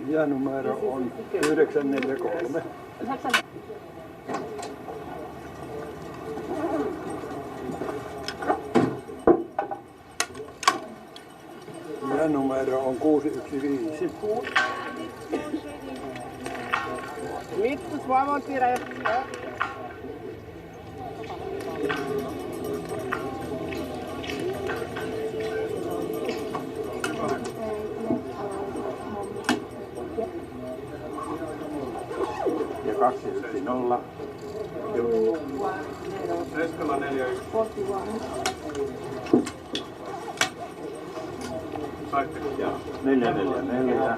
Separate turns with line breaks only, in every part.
Ja numero on 943. Ja numero on 615.
Mittu Suomen kirja.
Ja 210.
Reskalla 41. Saitteko?
Ja 444.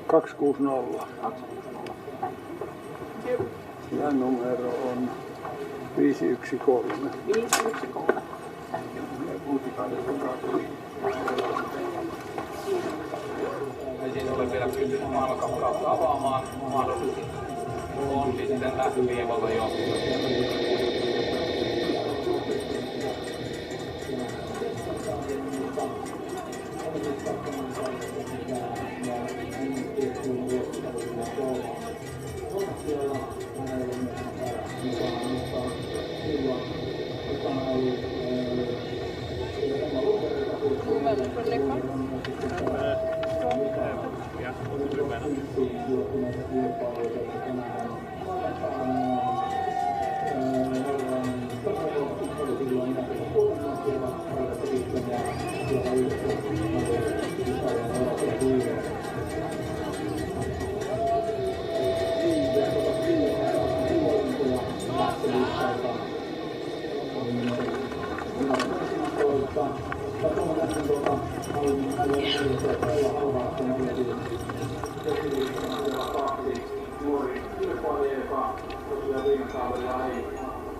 Kaksi kuusi nolla. Ja numero on 513.
513.
Ei siinä ole vielä pystynyt maailmankappaleutta avaamaan. Mahdollisesti on sitten lähtöviivalla jo.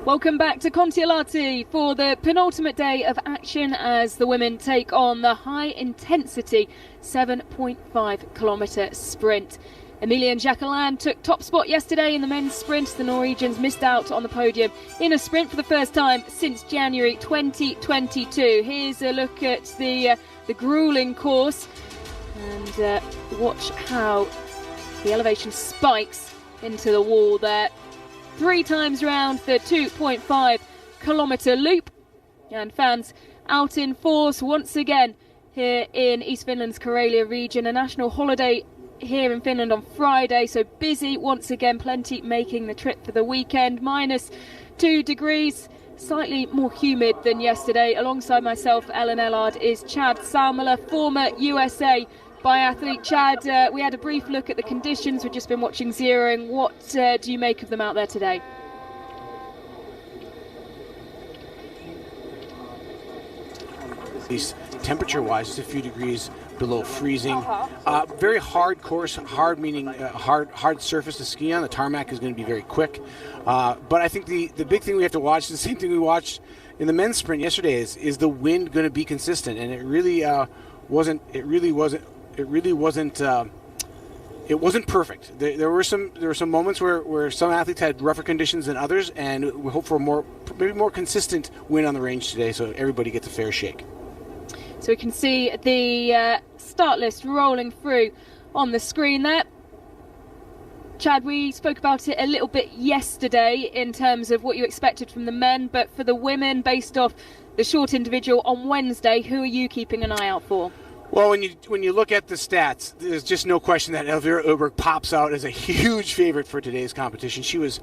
Welcome back to Kontiolahti for the penultimate day of action as the women take on the high-intensity 7.5-kilometre sprint. Emilie and Jacqueline took top spot yesterday in the men's sprint. The Norwegians missed out on the podium in a sprint for the first time since January 2022. Here's a look at the gruelling course and watch how the elevation spikes into the wall there. 3 times round the 2.5-kilometre loop, and fans out in force once again here in East Finland's Karelia region. A national holiday here in Finland on Friday, so busy once again, plenty making the trip for the weekend. -2 degrees, slightly more humid than yesterday. Alongside myself, Ellen Ellard, is Chad Salmela, former USA biathlete. Chad, we had a brief look at the conditions. We've just been watching zeroing. What do you make of them out there today?
Temperature-wise, it's a few degrees below freezing. Very hard course, hard meaning hard surface to ski on. The tarmac is going to be very quick. But I think the big thing we have to watch, the same thing we watched in the men's sprint yesterday, is the wind going to be consistent? And it really wasn't it wasn't perfect. There were some moments where some athletes had rougher conditions than others, and we hope for maybe more consistent win on the range today, so everybody gets a fair shake.
So we can see the start list rolling through on the screen there. Chad, we spoke about it a little bit yesterday in terms of what you expected from the men, but for the women, based off the short individual on Wednesday, who are you keeping an eye out for?
Well, when you look at the stats, there's just no question that Elvira Öberg pops out as a huge favorite for today's competition. She was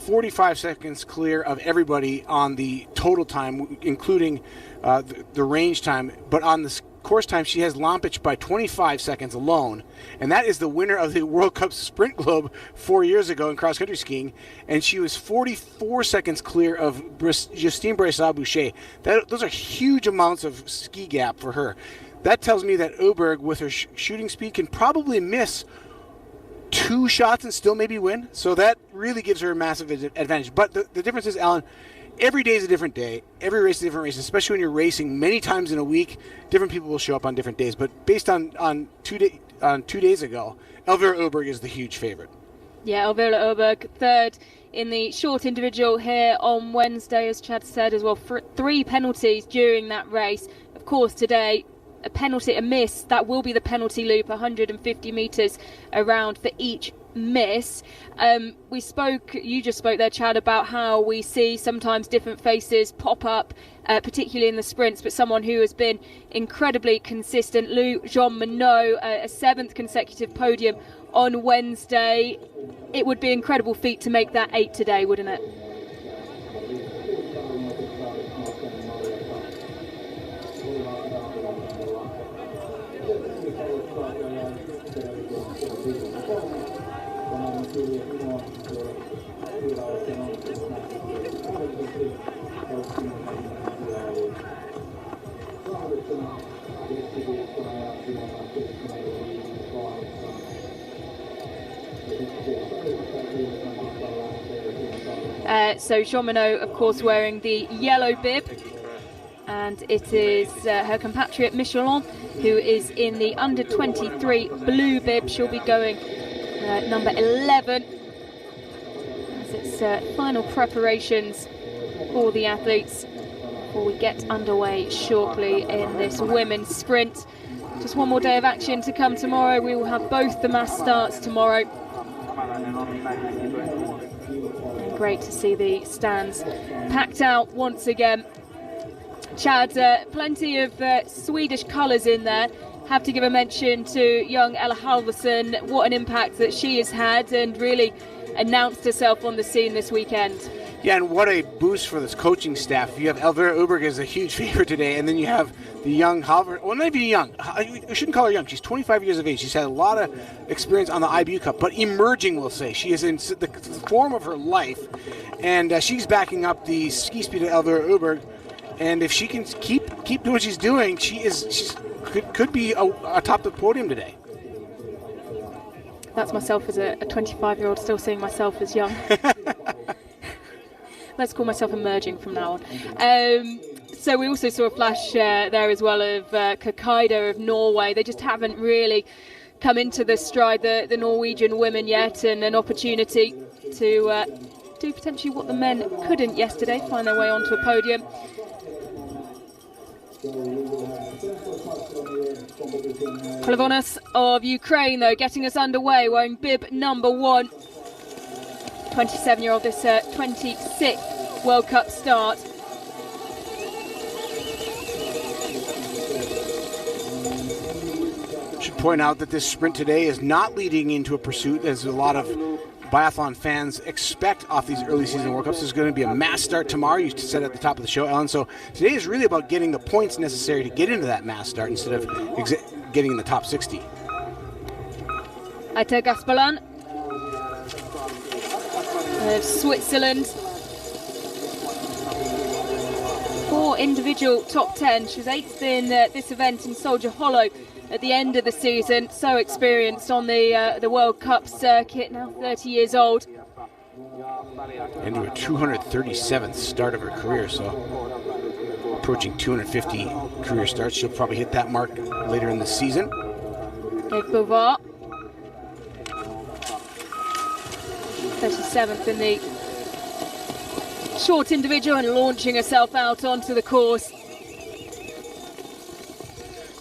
45 seconds clear of everybody on the total time, including the range time. But on the course time, she has Lampic by 25 seconds alone. And that is the winner of the World Cup Sprint Globe 4 years ago in cross-country skiing. And she was 44 seconds clear of Justine Brassard-Boucher. Those are huge amounts of ski gap for her. That tells me that Öberg, with her shooting speed, can probably miss 2 shots and still maybe win. So that really gives her a massive advantage. But the difference is, Alan, every day is a different day. Every race is a different race, especially when you're racing many times in a week. Different people will show up on different days. But based on 2 days ago, Elvira Öberg is the huge favorite. Yeah,
Elvira Öberg, third in the short individual here on Wednesday, as Chad said as well. 3 penalties during that race. Of course, today, a miss, that will be the penalty loop, 150 metres around for each miss. You just spoke there, Chad, about how we see sometimes different faces pop up, particularly in the sprints, but someone who has been incredibly consistent, Lou Jean-Monod, a 7th consecutive podium on Wednesday. It would be an incredible feat to make that 8 today, wouldn't it? So Jean-Monod, of course, wearing the yellow bib, and it is her compatriot Michelin, who is in the under-23 blue bib. She'll be going number 11 as it's final preparations for the athletes before we get underway shortly in this women's sprint. Just one more day of action to come tomorrow. We will have both the mass starts tomorrow. And great to see the stands packed out once again. Chad, plenty of Swedish colours in there. Have to give a mention to young Ella Halvarsson. What an impact that she has had, and really announced herself on the scene this weekend.
Yeah, and what a boost for this coaching staff. You have Elvira Öberg as a huge favorite today, and then you have the young Halvarsson. Well, not even young. I shouldn't call her young. She's 25 years of age. She's had a lot of experience on the IBU Cup, but emerging, we'll say. She is in the form of her life, and she's backing up the ski speed of Elvira Öberg. And if she can keep doing what she's doing, she could be atop the podium today.
That's myself as a 25-year-old, still seeing myself as young. Let's call myself emerging from now on. So we also saw a flash there as well of Kakaida of Norway. They just haven't really come into the stride, the Norwegian women yet, and an opportunity to do potentially what the men couldn't yesterday, find their way onto a podium. Plavonas of Ukraine, though, getting us underway, wearing bib number 1. 27-year-old, this 26th World Cup start.
Should point out that this sprint today is not leading into a pursuit, as a lot of biathlon fans expect off these early season World Cups. There's going to be a mass start tomorrow. You said at the top of the show, Ellen. So today is really about getting the points necessary to get into that mass start instead of getting in the top 60.
Aita Gaspalan of Switzerland. 4 individual top 10. She was 8th in this event in Soldier Hollow at the end of the season. So experienced on the World Cup circuit, now 30 years old.
Into a 237th start of her career, so approaching 250 career starts. She'll probably hit that mark later in the season.
Eve Beauvoir. 37th in the short individual and launching herself out onto the course.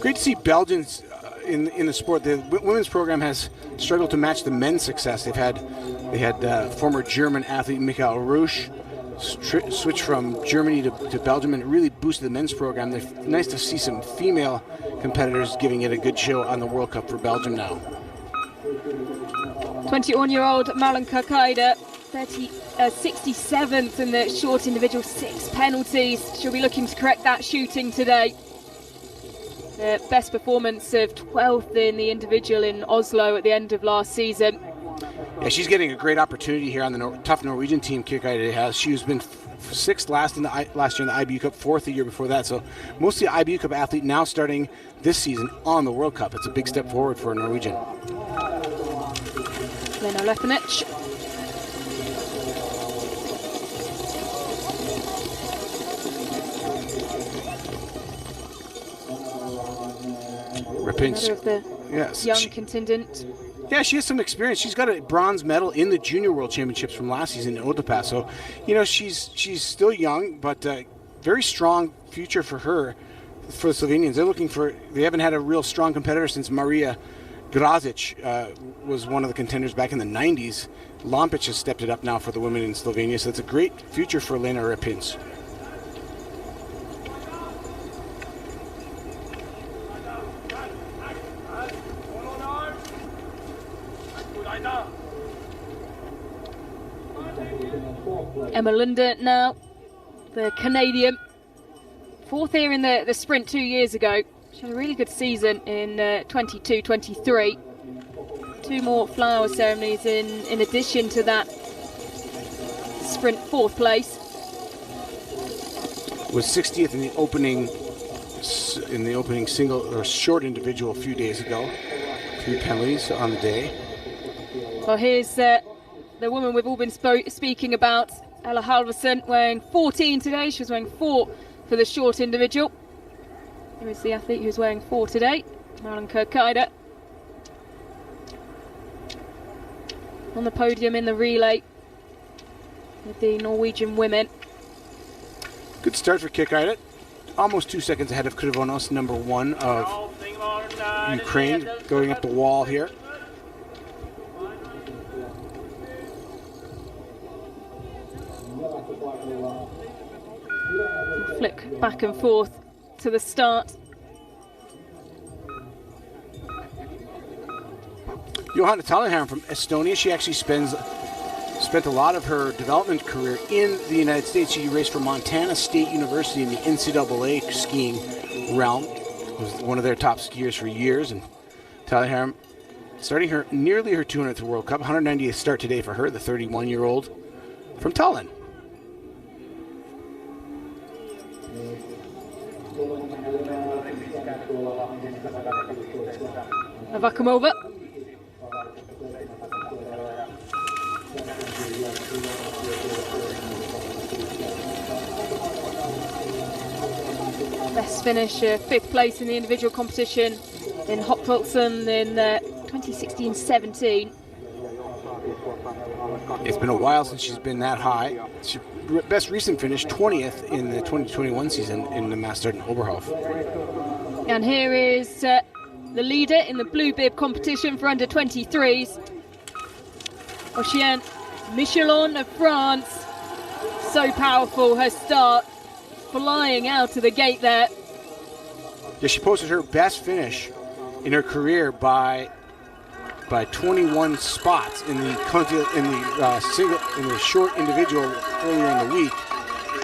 Great to see Belgians in the sport. The women's program has struggled to match the men's success. They had former German athlete Michael Rusch switch from Germany to Belgium, and it really boosted the men's program. It's nice to see some female competitors giving it a good show on the World Cup for Belgium now.
21-year-old Malenka Kaida, 67th in the short individual, 6 penalties. She'll be looking to correct that shooting today. The best performance of 12th in the individual in Oslo at the end of last season.
Yeah, she's getting a great opportunity here on the tough Norwegian team Kirkeide has. She's been 6th last year in the IBU Cup, 4th the year before that. So mostly IBU Cup athlete now starting this season on the World Cup. It's a big step forward for a Norwegian.
Lena Lefinic. Another of the young contingent.
Yeah, she has some experience. She's got a bronze medal in the Junior World Championships from last season in Otepää. So, she's still young, but very strong future for her, for the Slovenians. They haven't had a real strong competitor since Maria Grazic was one of the contenders back in the 90s. Lampic has stepped it up now for the women in Slovenia, so it's a great future for Lena Repins.
Emma Lunda now, the Canadian, 4th here in the sprint 2 years ago. She had a really good season in 22-23. 2 more flower ceremonies in addition to that sprint 4th place.
Was 60th in the opening single or short individual a few days ago. 3 penalties on the day.
Well, here's the woman we've all been speaking about, Ella Halverson, wearing 14 today. She was wearing 4 for the short individual. Here is the athlete who's wearing 4 today, Malenka Kaida. On the podium in the relay with the Norwegian women.
Good start for Kirkeide. Almost 2 seconds ahead of Krivonos, number 1 of Ukraine, going up the wall here.
Flick back and forth to the start.
Johanna Tallinheim from Estonia. She actually spent a lot of her development career in the United States. She raced for Montana State University in the NCAA skiing realm. Was one of their top skiers for years. And Tallinheim starting nearly her 200th World Cup. 190th start today for her, the 31-year-old from Tallinn.
Avakumova. Best finish, 5th place in the individual competition in Hopwilson in 2016-17.
It's been a while since she's been that high. Her best recent finish, 20th in the 2021 season in the Master in Oberhof.
And here is the leader in the blue bib competition for under 23s, Oceane Michelon of France. So powerful, her start, flying out of the gate there.
Yeah, she posted her best finish in her career by 21 spots in the short individual earlier in the week,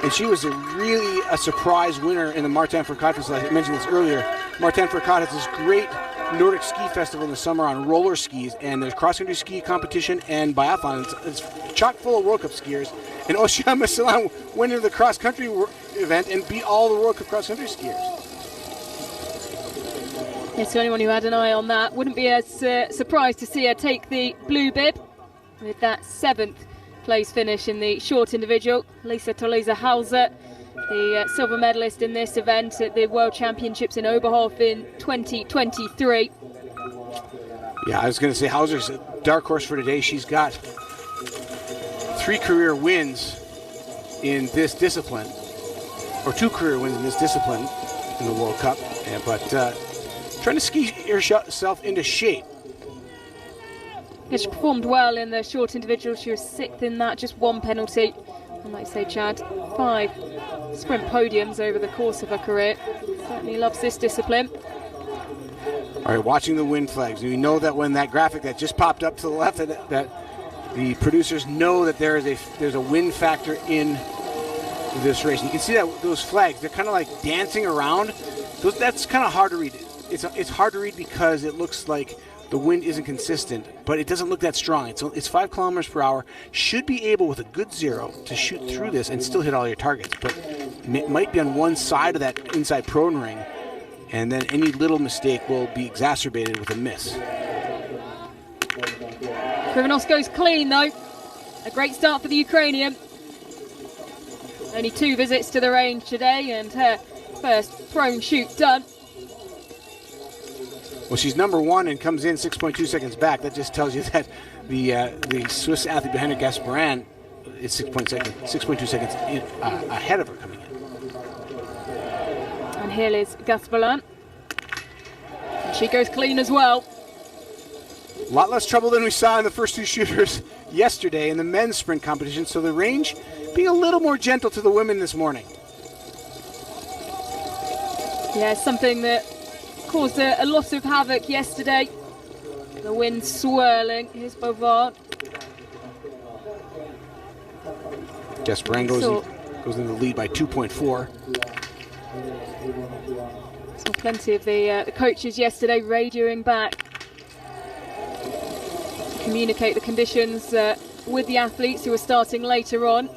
and she was really a surprise winner in the Martin Fourcade. I mentioned this earlier. Martin Fourcade has this great Nordic ski festival in the summer on roller skis, and there's cross-country ski competition and biathlon. It's chock full of World Cup skiers, and Oceane Michelon went into the cross-country event and beat all the World Cup cross-country skiers.
Yes, to anyone who had an eye on that, wouldn't be as surprised to see her take the blue bib with that 7th place finish in the short individual. Lisa Toleza Hauser, the silver medalist in this event at the World Championships in Oberhof in 2023.
Yeah, I was going to say Hauser's a dark horse for today. She's got 3 career wins in this discipline, or 2 career wins in this discipline in the World Cup, but trying to ski herself into shape.
Yeah, she performed well in the short individual. She was 6th in that, just 1 penalty. And like you say, Chad, 5 sprint podiums over the course of her career. Certainly loves this discipline.
All right, watching the win flags. We know that when that graphic that just popped up to the left, that the producers know that there's a win factor in this race. And you can see that those flags, they're kind of like dancing around. That's kind of hard to read. It's hard to read because it looks like the wind isn't consistent, but it doesn't look that strong. It's 5 kilometers per hour. Should be able, with a good 0, to shoot through this and still hit all your targets. But it might be on one side of that inside prone ring, and then any little mistake will be exacerbated with a miss.
Krivonos goes clean though. A great start for the Ukrainian. Only 2 visits to the range today and her first prone shoot done.
Well, she's number 1 and comes in 6.2 seconds back. That just tells you that the Swiss athlete behind her, Gasparin, is 6.2 seconds ahead of her coming in.
And here is Gasparin. She goes clean as well.
A lot less trouble than we saw in the first 2 shooters yesterday in the men's sprint competition, so the range being a little more gentle to the women this morning.
Yeah, something that caused a lot of havoc yesterday. The wind swirling. Here's Bovard.
Gasparin goes in the lead by 2.4.
Saw plenty of the coaches yesterday radioing back to communicate the conditions with the athletes who are starting later on.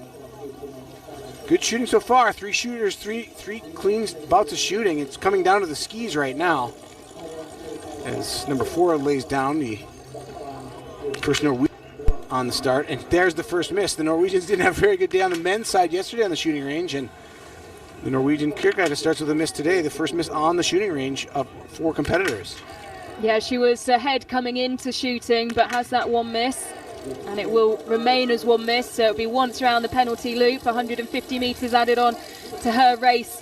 Good shooting so far. 3 shooters, three clean bouts of shooting. It's coming down to the skis right now, as number 4 lays down the first Norwegian on the start. And there's the first miss. The Norwegians didn't have a very good day on the men's side yesterday on the shooting range, and the Norwegian Kierkegaard starts with a miss today, the first miss on the shooting range of 4 competitors.
Yeah, she was ahead coming into shooting, but has that 1 miss. And it will remain as 1 miss, so it'll be once around the penalty loop. 150 metres added on to her race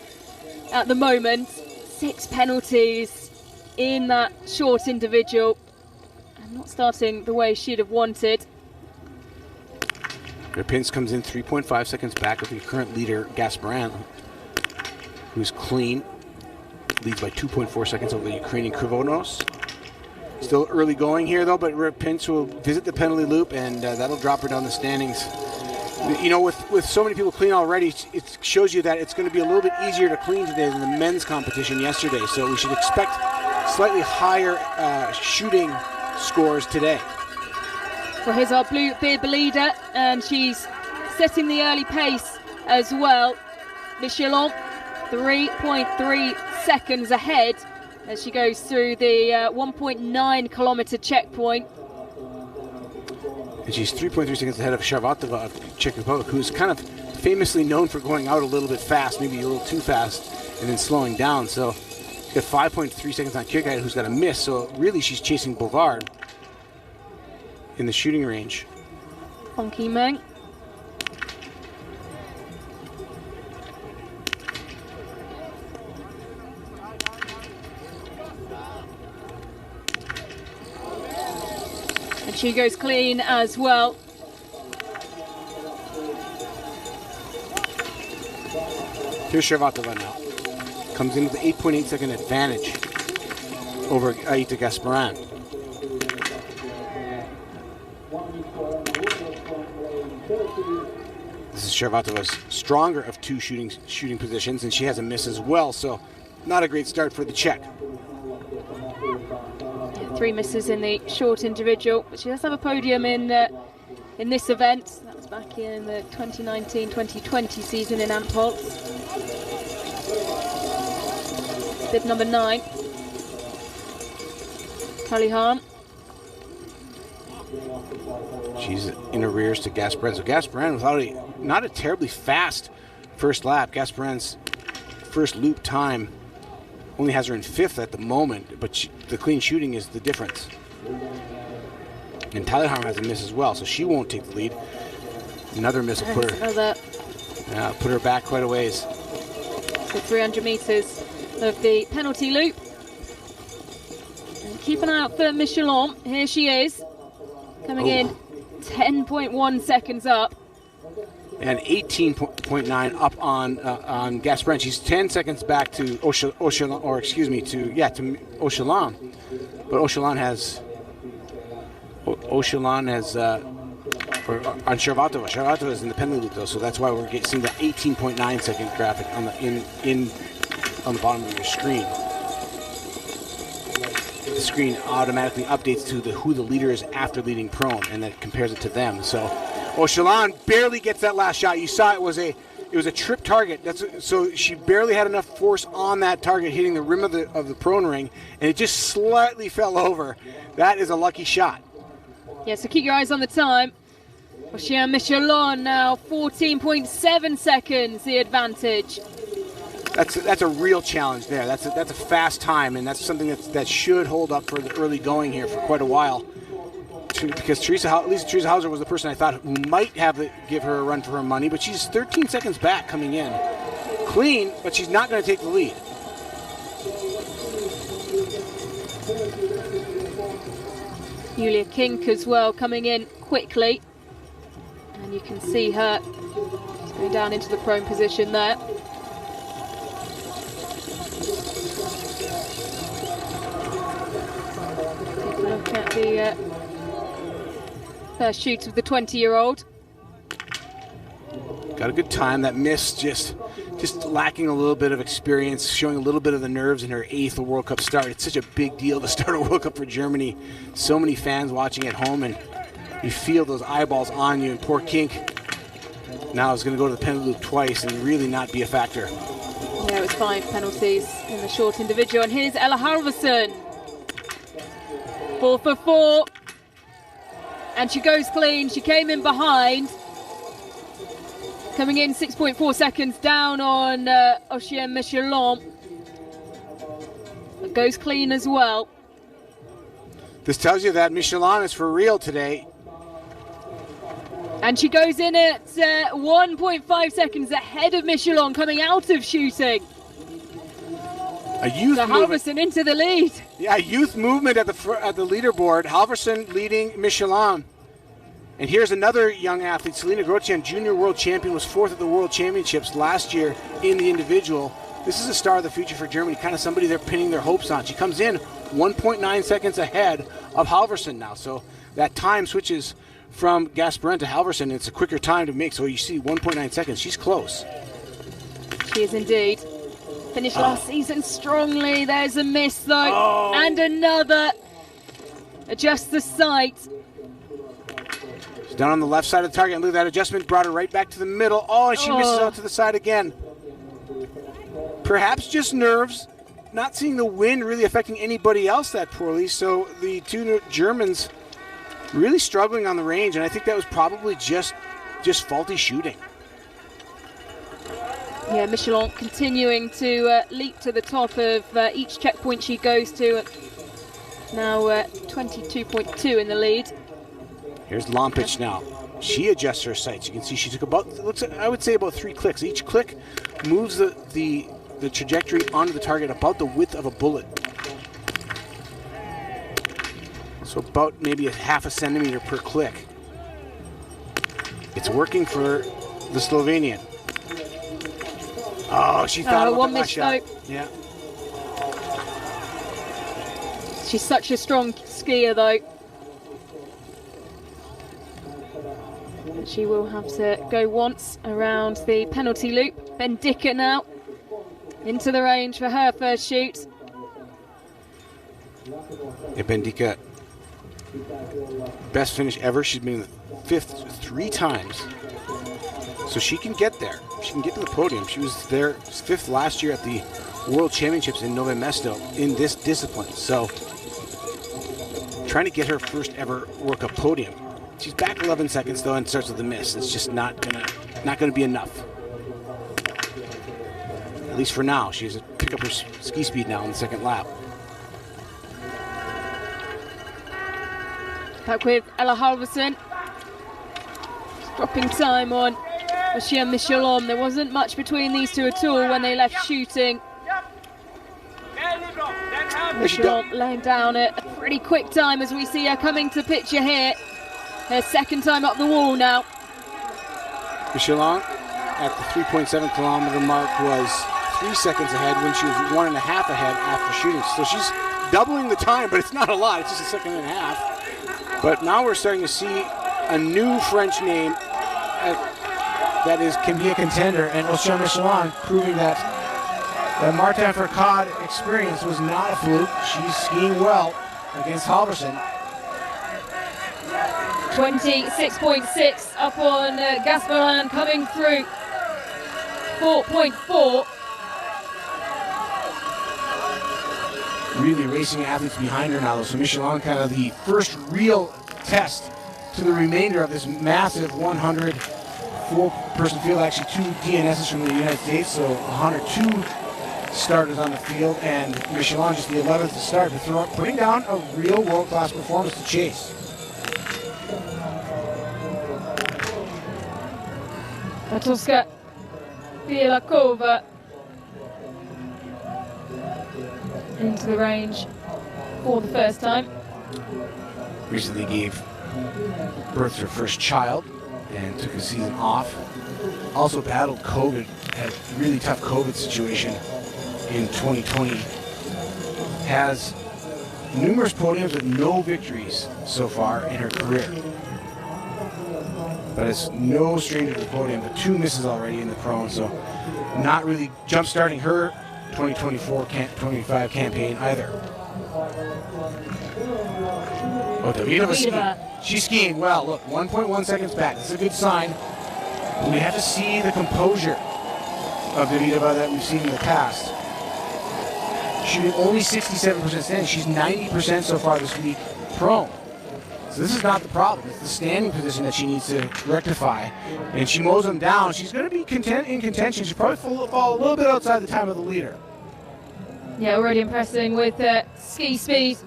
at the moment. 6 penalties in that short individual, and not starting the way she'd have wanted.
Pince comes in 3.5 seconds back of the current leader, Gasparin, who's clean. Leads by 2.4 seconds over the Ukrainian Krivonos. Still early going here, though, but Pince will visit the penalty loop, and that'll drop her down the standings. You know, with so many people clean already, it shows you that it's going to be a little bit easier to clean today than the men's competition yesterday. So we should expect slightly higher shooting scores today.
Well, here's our blue bib leader, and she's setting the early pace as well. Michelon, 3.3 seconds ahead as she goes through the 1.9 kilometer checkpoint.
And she's 3.3 seconds ahead of Sharvatova of Czech Republic, who's kind of famously known for going out a little bit fast, maybe a little too fast, and then slowing down. So she's got 5.3 seconds on Kierkegaard, who's got a miss. So really she's chasing Bovard in the shooting range.
Honky Meng. And she goes clean as well.
Here's Sharvatova now. Comes in with an 8.8 second advantage over Aita Gasparin. This is Sharvatova's stronger of 2 shooting positions, and she has a miss as well, so not a great start for the Czech.
3 misses in the short individual, but she does have a podium in this event. That was back in the 2019-2020 season in Antholz. Bib number 9. Kalihan.
She's in arrears to Gasparin. So Gasparin, without not a terribly fast first lap. Gasparin's first loop time only has her in 5th at the moment, but the clean shooting is the difference. And Taliham has a miss as well, so she won't take the lead. Another miss will put her, put her back quite a ways.
So 300 metres of the penalty loop. And keep an eye out for Michelon. Here she is, coming in 10.1 seconds up.
And 18.9 up on Gasbren. She's 10 seconds back to Öberg, or excuse me, to Öberg. But Öberg has on Sharvatova. Sharvatova is in the penalty loop though, so that's why we're seeing the 18.9 second graphic on the bottom of your screen. The screen automatically updates to who the leader is after leading prone, and that compares it to them. So Öberg barely gets that last shot. You saw it was a trip target. So she barely had enough force on that target hitting the rim of the prone ring, and it just slightly fell over. That is a lucky shot.
Yeah, so keep your eyes on the time. Michelon now 14.7 seconds the advantage.
That's a real challenge there. That's a fast time, and that's something that should hold up for the early going here for quite a while. Because at least Teresa Hauser was the person I thought who might give her a run for her money, but she's 13 seconds back coming in. Clean, but she's not going to take the lead.
Julia Kink as well coming in quickly. And you can see her going down into the prone position there. Take a look at the first shoot of the 20-year-old.
Got a good time. That miss just lacking a little bit of experience, showing a little bit of the nerves in her 8th World Cup start. It's such a big deal to start a World Cup for Germany. So many fans watching at home, and you feel those eyeballs on you. And poor Kink now is going to go to the penalty loop twice and really not be a factor.
Yeah, it was 5 penalties in the short individual. And here's Ella Halvorsen. 4 for 4. And she goes clean. She came in behind. Coming in 6.4 seconds down on Öberg Michelon. It goes clean as well.
This tells you that Michelon is for real today.
And she goes in at 1.5 seconds ahead of Michelon coming out of shooting.
A youth movement.
Halvorsen into the lead.
Yeah, youth movement at the leaderboard. Halvorsen leading Michelon. And here's another young athlete, Selena Grotjean, junior world champion, was 4th at the World Championships last year in the individual. This is a star of the future for Germany, kind of somebody they're pinning their hopes on. She comes in 1.9 seconds ahead of Halvorsen now. So that time switches from Gasbren to Halvorsen. It's a quicker time to make. So you see 1.9 seconds. She's close.
She is indeed. Finished last season strongly. There's a miss though. And another. Adjust the sight.
Down on the left side of the target, and look at that adjustment, brought her right back to the middle. Oh, and she misses out to the side again. Perhaps just nerves, not seeing the wind really affecting anybody else that poorly, so the two Germans really struggling on the range, and I think that was probably just faulty shooting.
Yeah, Michelon continuing to leap to the top of each checkpoint she goes to. Now 22.2 in the lead.
Here's Lompic now. She adjusts her sights. You can see she took I would say about 3 clicks. Each click moves the trajectory onto the target about the width of a bullet. So about maybe a half a centimeter per click. It's working for the Slovenian. Oh, she thought about that shot. Yeah.
She's such a strong skier though. She will have to go once around the penalty loop. Bendika now into the range for her first shoot.
Yeah, Bendika, best finish ever. She's been 5th 3 times. So she can get there. She can get to the podium. She was there 5th last year at the World Championships in Novo Mesto in this discipline. So trying to get her first ever World Cup podium. She's back 11 seconds though and starts with a miss. It's just not gonna be enough. At least for now. She has to pick up her ski speed now in the second lap.
Back with Ella Halvorsen. Dropping time on Oshia Michelon. There wasn't much between these two at all when they left shooting. Michelon laying down a pretty quick time as we see her coming to picture here. Her second time up the wall now.
Michelon at the 3.7 kilometer mark was 3 seconds ahead when she was 1.5 ahead after shooting. So she's doubling the time, but it's not a lot. It's just 1.5 seconds. But now we're starting to see a new French name that can be a contender, and Oshia Michelon proving that the Martin Fourcade experience was not a fluke. She's skiing well against Halverson.
26.6 up on Gasparin coming through. 4.4.
Really racing athletes behind her now, so Michelon kind of the first real test to the remainder of this massive 100 4-person field, actually 2 DNSs from the United States, so 102 starters on the field, and Michelon just the 11th to start, but putting down a real world-class performance to chase.
Matuska Bielakova into the range for the first time.
Recently gave birth to her first child and took a season off. Also battled COVID, had a really tough COVID situation in 2020. Has numerous podiums but no victories so far in her career. But it's no stranger to the podium, but 2 misses already in the prone, so not really jump-starting her 2024-25 campaign either. Oh, Davidova, she's skiing well. Look, 1.1 seconds back. That's a good sign. But we have to see the composure of Davidova that we've seen in the past. Shooting only 67% standing. She's 90% so far this week prone. So this is not the problem. It's the standing position that she needs to rectify. And she mows them down. She's going to be in contention. She'll probably fall a little bit outside the time of the leader.
Yeah, already impressing with ski speed,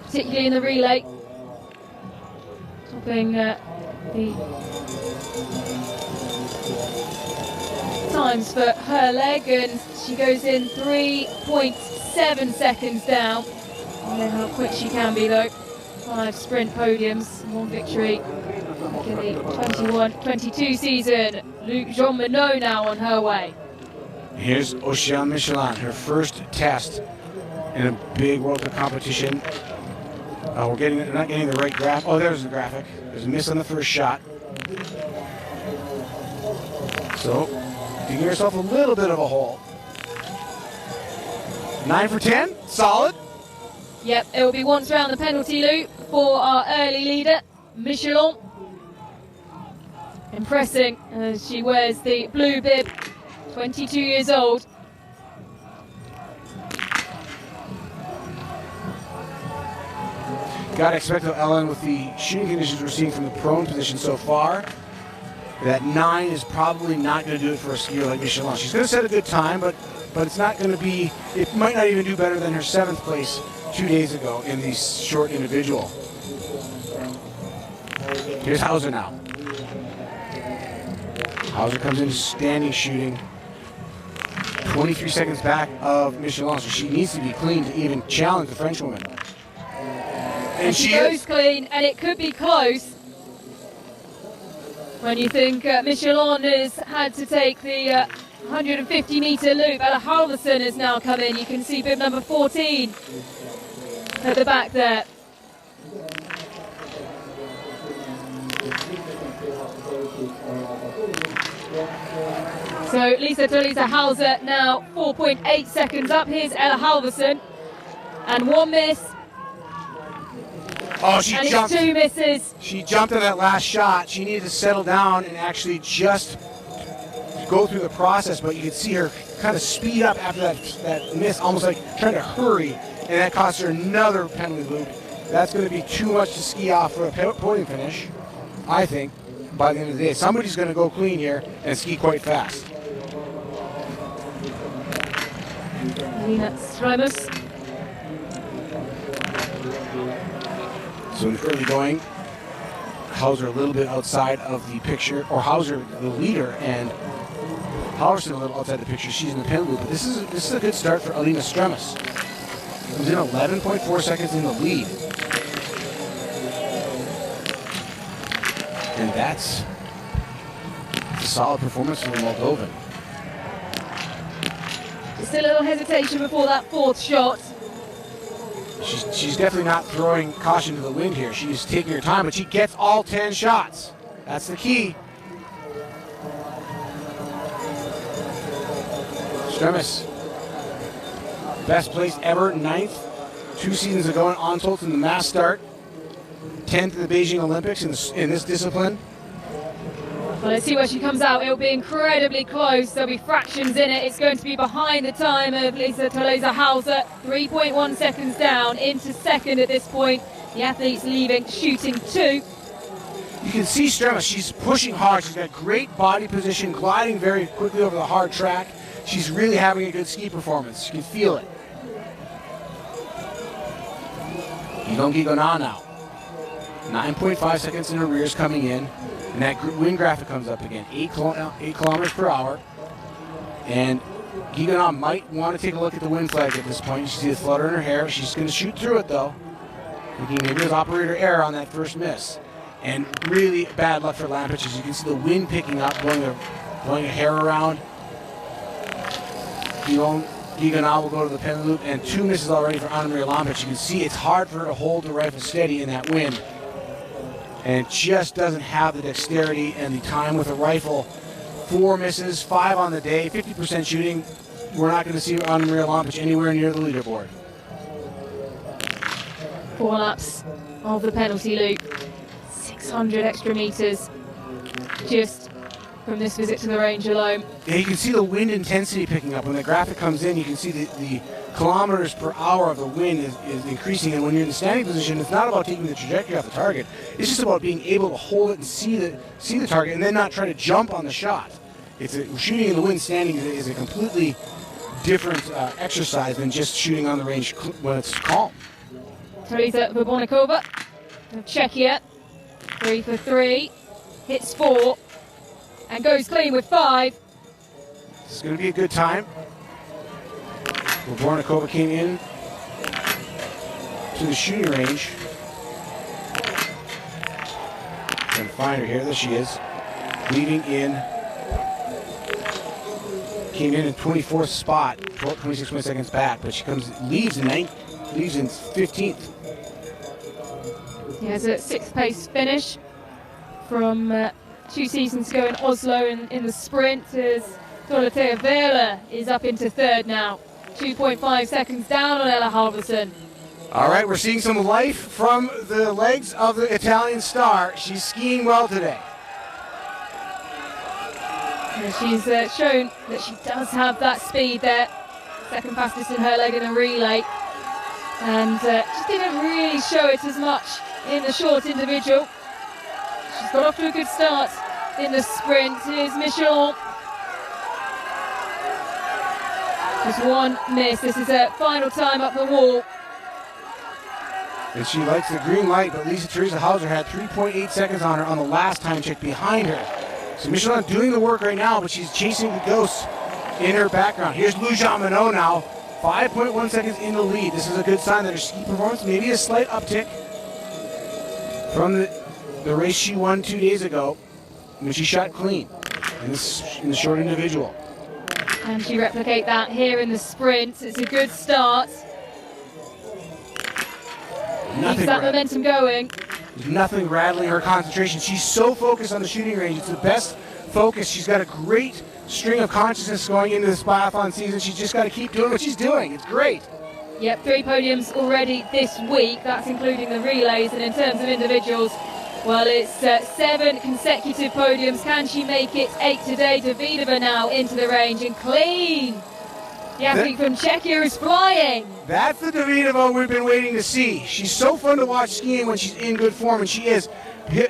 particularly in the relay. Topping the times for her leg, and she goes in 3.7 seconds down. I don't know how quick she can be though. 5 sprint podiums, 1 victory in the 21-22 season. Luc Jean Monod now on her way.
Here's Oshia Michelon, her first test in a big World Cup competition. We're not getting the right graph. Oh, there's the graphic. There's a miss on the first shot. So, digging herself a little bit of a hole. 9 for 10, solid.
Yep, it will be once round the penalty loop for our early leader, Michelon. Impressing as she wears the blue bib, 22 years old.
Got to expect, though, Ellen, with the shooting conditions we're seeing from the prone position so far, that 9 is probably not going to do it for a skier like Michelon. She's going to set a good time, but it's not going to be, it might not even do better than her 7th place 2 days ago in the short individual. Here's Hauser now. Hauser comes in standing shooting, 23 seconds back of Michelon, so she needs to be clean to even challenge the Frenchwoman.
And she goes clean, and it could be close. When you think Michelon has had to take the 150-meter loop, Ella Halverson has now come in. You can see bib number 14 at the back there. So Lisa Hauser now 4.8 seconds up. Here's Ella Halverson. And 1 miss.
Oh, she jumped.
2 misses.
She jumped on that last shot. She needed to settle down and actually just go through the process, but you could see her kind of speed up after that miss, almost like trying to hurry, and that cost her another penalty loop. That's going to be too much to ski off for a podium finish, I think, by the end of the day. Somebody's going to go clean here and ski quite fast.
Nina Strömers.
So in the early going, Hauser a little bit outside of the picture, or Hauser the leader, and Halverson a little outside the picture. She's in the penalty loop. But this is a good start for Alina Stremis. Comes in 11.4 seconds in the lead. And that's a solid performance from the Moldovan.
Just a little hesitation before that fourth shot.
She's definitely not throwing caution to the wind here. She's taking her time, but she gets all 10 shots. That's the key. Stremis, best place ever, 9th 2 seasons ago in Antolz in the mass start, 10th at the Beijing Olympics in this discipline.
Well, let's see where she comes out. It'll be incredibly close. There'll be fractions in it. It's going to be behind the time of Lisa Tolosa Hauser. 3.1 seconds down into second at this point. The athlete's leaving, shooting 2.
You can see Stremis, she's pushing hard. She's got great body position, gliding very quickly over the hard track. She's really having a good ski performance. You can feel it. Gigonana now. 9.5 seconds in arrears coming in. And that wind graphic comes up again, 8 kilometers per hour. And Gigonana might want to take a look at the wind flag at this point. You see the flutter in her hair. She's going to shoot through it, though. Thinking maybe there's operator error on that first miss. And really bad luck for Lampic, as you can see the wind picking up, blowing her hair around. Gigonana will go to the penalty loop, and 2 misses already for Anna-Maria Lampic. You can see it's hard for her to hold the rifle steady in that wind. And just doesn't have the dexterity and the time with a rifle. 4 misses, 5 on the day, 50% shooting. We're not going to see Anna-Maria Lampic anywhere near the leaderboard.
4 laps of the penalty loop. 600 extra meters just from this visit to the range alone.
Yeah, you can see the wind intensity picking up. When the graphic comes in, you can see the kilometers per hour of the wind is increasing. And when you're in the standing position, it's not about taking the trajectory off the target. It's just about being able to hold it and see the target, and then not try to jump on the shot. Shooting in the wind standing is a completely different exercise than just shooting on the range when it's calm.
Teresa Verbonikova of Czechia, 3 for 3, hits 4, and goes clean with 5.
This is going to be a good time. Verbonikova came in to the shooting range. Going to find her here. There she is. Leading in. Came in 24th spot, 26 seconds back, but she leaves in 15th.
He has a 6th place finish from 2 seasons ago in Oslo in the sprint, as Dorothea Vela is up into 3rd now. 2.5 seconds down on Ella Halverson.
All right, we're seeing some life from the legs of the Italian star. She's skiing well today.
And she's shown that she does have that speed there. 2nd fastest in her leg in the relay. And she didn't really show it as much in the short individual. She's got off to a good start in the sprint. Here's Michelon. Just 1 miss. This is her final time up the wall.
And she likes the green light, but Lisa Teresa Hauser had 3.8 seconds on her on the last time check behind her. So Michelon doing the work right now, but she's chasing the ghosts in her background. Here's Lou Jean Monod now, 5.1 seconds in the lead. This is a good sign that her ski performance, maybe a slight uptick from the race she won 2 days ago when she shot clean in the short individual.
And she replicate that here in the sprint. It's a good start. Keeps that momentum going.
There's nothing rattling her concentration. She's so focused on the shooting range. It's the best focus. She's got a great string of consciousness going into this biathlon season. She's just got to keep doing what she's doing. It's great.
Yep, 3 podiums already this week. That's including the relays. And in terms of individuals, well, it's 7 consecutive podiums. Can she make it 8 today? Davidova now into the range and clean. The athlete from Czechia is flying.
That's the Davidova we've been waiting to see. She's so fun to watch skiing when she's in good form, and she is.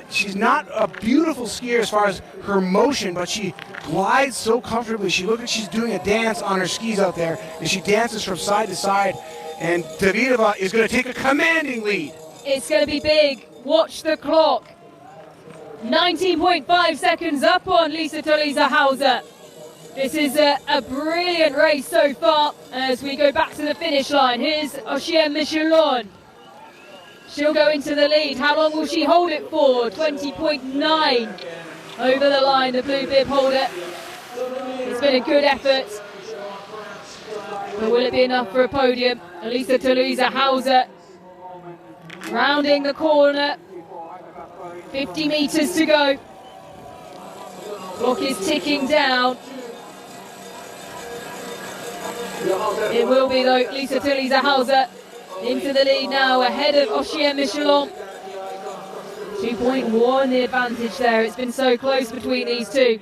She's not a beautiful skier as far as her motion, but she glides so comfortably. She looks like she's doing a dance on her skis out there, and she dances from side to side. And Davidova is going to take a commanding lead.
It's going to be big. Watch the clock. 19.5 seconds up on Lisa Theresa Hauser. This is a brilliant race so far as we go back to the finish line. Here's Oshien Michelon. She'll go into the lead. How long will she hold it for? 20.9 over the line, the blue bib holder. It's been a good effort, but will it be enough for a podium? Lisa Theresa Hauser rounding the corner. 50 meters to go. Clock is ticking down. It will be though, Lisa Theresa Hauser into the lead now, ahead of Oshien Michelon. 2.1 the advantage there. It's been so close between these two.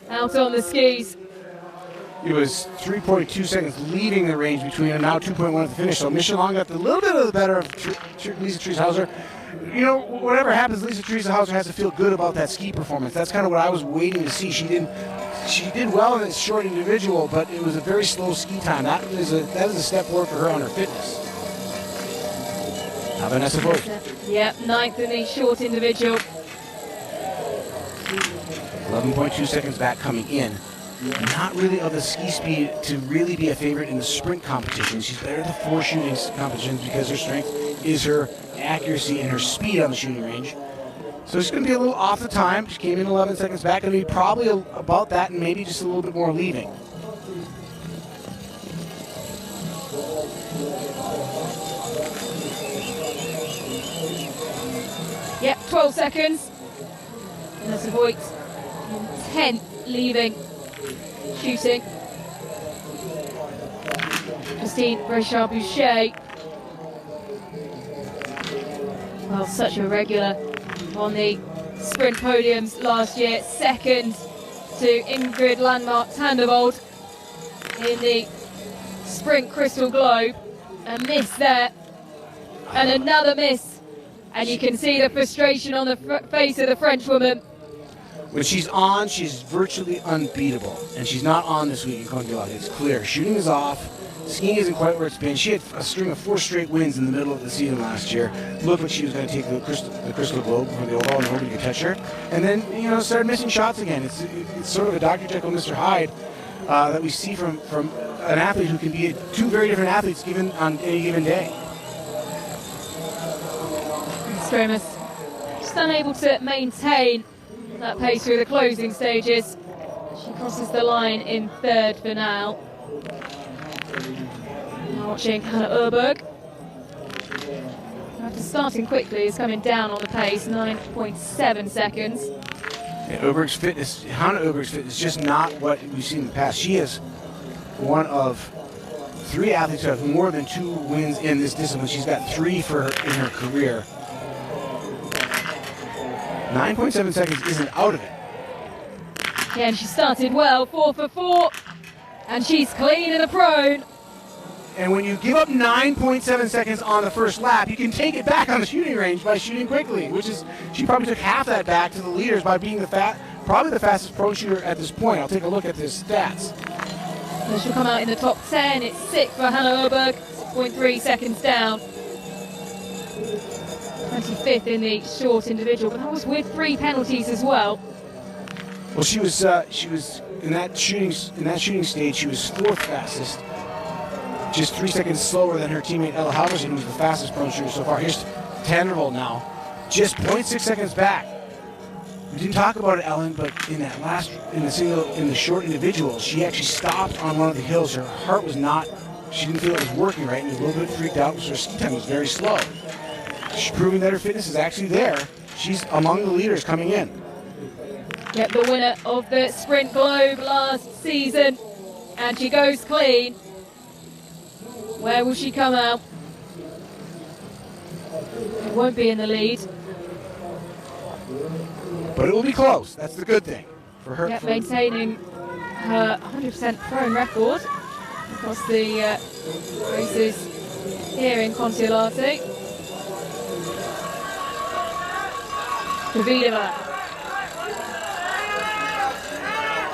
Out on the skis.
It was 3.2 seconds leaving the range between them, now 2.1 at the finish. So Michelon got a little bit of the better of Lisa Theresa Hauser. You know, whatever happens, Lisa Theresa Hauser has to feel good about that ski performance. That's kind of what I was waiting to see. She did well in this short individual, but it was a very slow ski time. That is a step forward for her on her fitness. Now Vanessa Voigt.
Yep, 9th in the short individual.
11.2 seconds back coming in. Not really of the ski speed to really be a favorite in the sprint competition. She's better at the four shooting competitions because her strength is her accuracy and her speed on the shooting range. So it's going to be a little off the time. She came in 11 seconds back. Going to be probably about that and maybe just a little bit more leaving.
Yep, 12 seconds. Vanessa Voigt in 10th leaving. Shooting. Christine Brechard-Boucher. Well, such a regular on the sprint podiums last year. Second to Ingrid Landmark-Tandervold in the sprint Crystal Globe. A miss there. And another miss. And you can see the frustration on the face of the French woman.
When she's on, she's virtually unbeatable. And she's not on this week in Kontiolahti. It's clear. Shooting is off. Skiing isn't quite where it's been. She had a string of 4 straight wins in the middle of the season last year. Looked like she was going to take the Crystal Globe for the overall, and nobody could touch her. And then, you know, started missing shots again. It's sort of a Dr. Jekyll, Mr. Hyde that we see from an athlete who can be two very different athletes given on any given day.
Stromas just unable to maintain that pace through the closing stages. She crosses the line in 3rd for now. Now watching Hannah Öberg. After starting quickly, is coming down on the pace, 9.7 seconds.
Yeah, Hannah Öberg's fitness is just not what we've seen in the past. She is one of 3 athletes who have more than 2 wins in this discipline. She's got 3 in her career. 9.7 seconds isn't out of it.
Yeah, and she started well, 4 for 4, and she's clean in the prone.
And when you give up 9.7 seconds on the first lap, you can take it back on the shooting range by shooting quickly, which is, she probably took half that back to the leaders by being probably the fastest prone shooter at this point. I'll take a look at this stats.
So she'll come out in the top 10. It's 6th for Hannah Öberg, 6.3 seconds down. 25th in the short individual, but that was with 3 penalties as well.
Well, she was in that shooting stage. She was 4th fastest, just 3 seconds slower than her teammate Ella Halverson, who's the fastest prone shooter so far. Here's Tandervold now, just 0.6 seconds back. We didn't talk about it, Ellen, but in the short individual, she actually stopped on one of the hills. Her heart was not. She didn't feel it was working right, and was a little bit freaked out because her ski time was very slow. She's proving that her fitness is actually there. She's among the leaders coming in.
Yep, the winner of the Sprint Globe last season, and she goes clean. Where will she come out? It won't be in the lead.
But it will be close. That's the good thing for her.
Yep, maintaining her 100% prone record across the races here in Kontiolahti. Elvira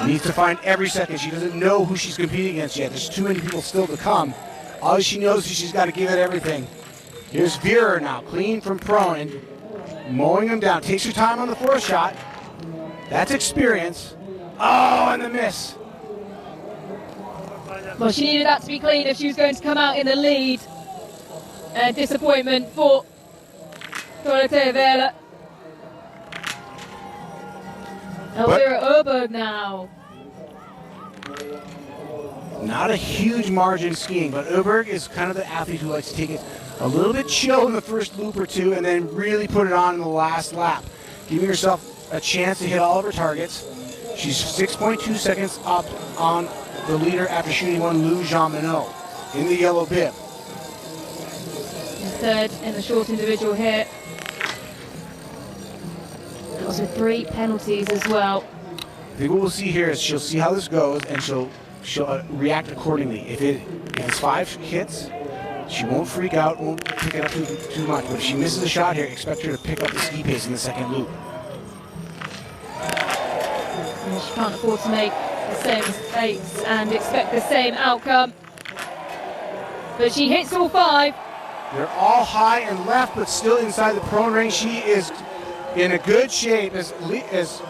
needs to find every second. She doesn't know who she's competing against yet. There's too many people still to come. All she knows is she's got to give it everything. Here's Vera now, clean from prone. And mowing him down. Takes her time on the fourth shot. That's experience. Oh, and the miss.
Well, she needed that to be clean if she was going to come out in the lead. Disappointment for Öberg. Elvira Öberg now.
Not a huge margin skiing, but Öberg is kind of the athlete who likes to take it a little bit chill in the first loop or two and then really put it on in the last lap, giving herself a chance to hit all of her targets. She's 6.2 seconds up on the leader after shooting one Lou Jean-Minot in the yellow bib.
Third in the short individual here. That was with 3 penalties as well.
I think what we'll see here is she'll see how this goes and she'll react accordingly. If it's 5 hits, she won't freak out, won't pick it up too much. But if she misses a shot here, expect her to pick up the ski pace in the second loop.
And she can't afford to make the same mistakes and expect the same outcome. But she hits all 5.
They're all high and left, but still inside the prone range. She is in a good shape as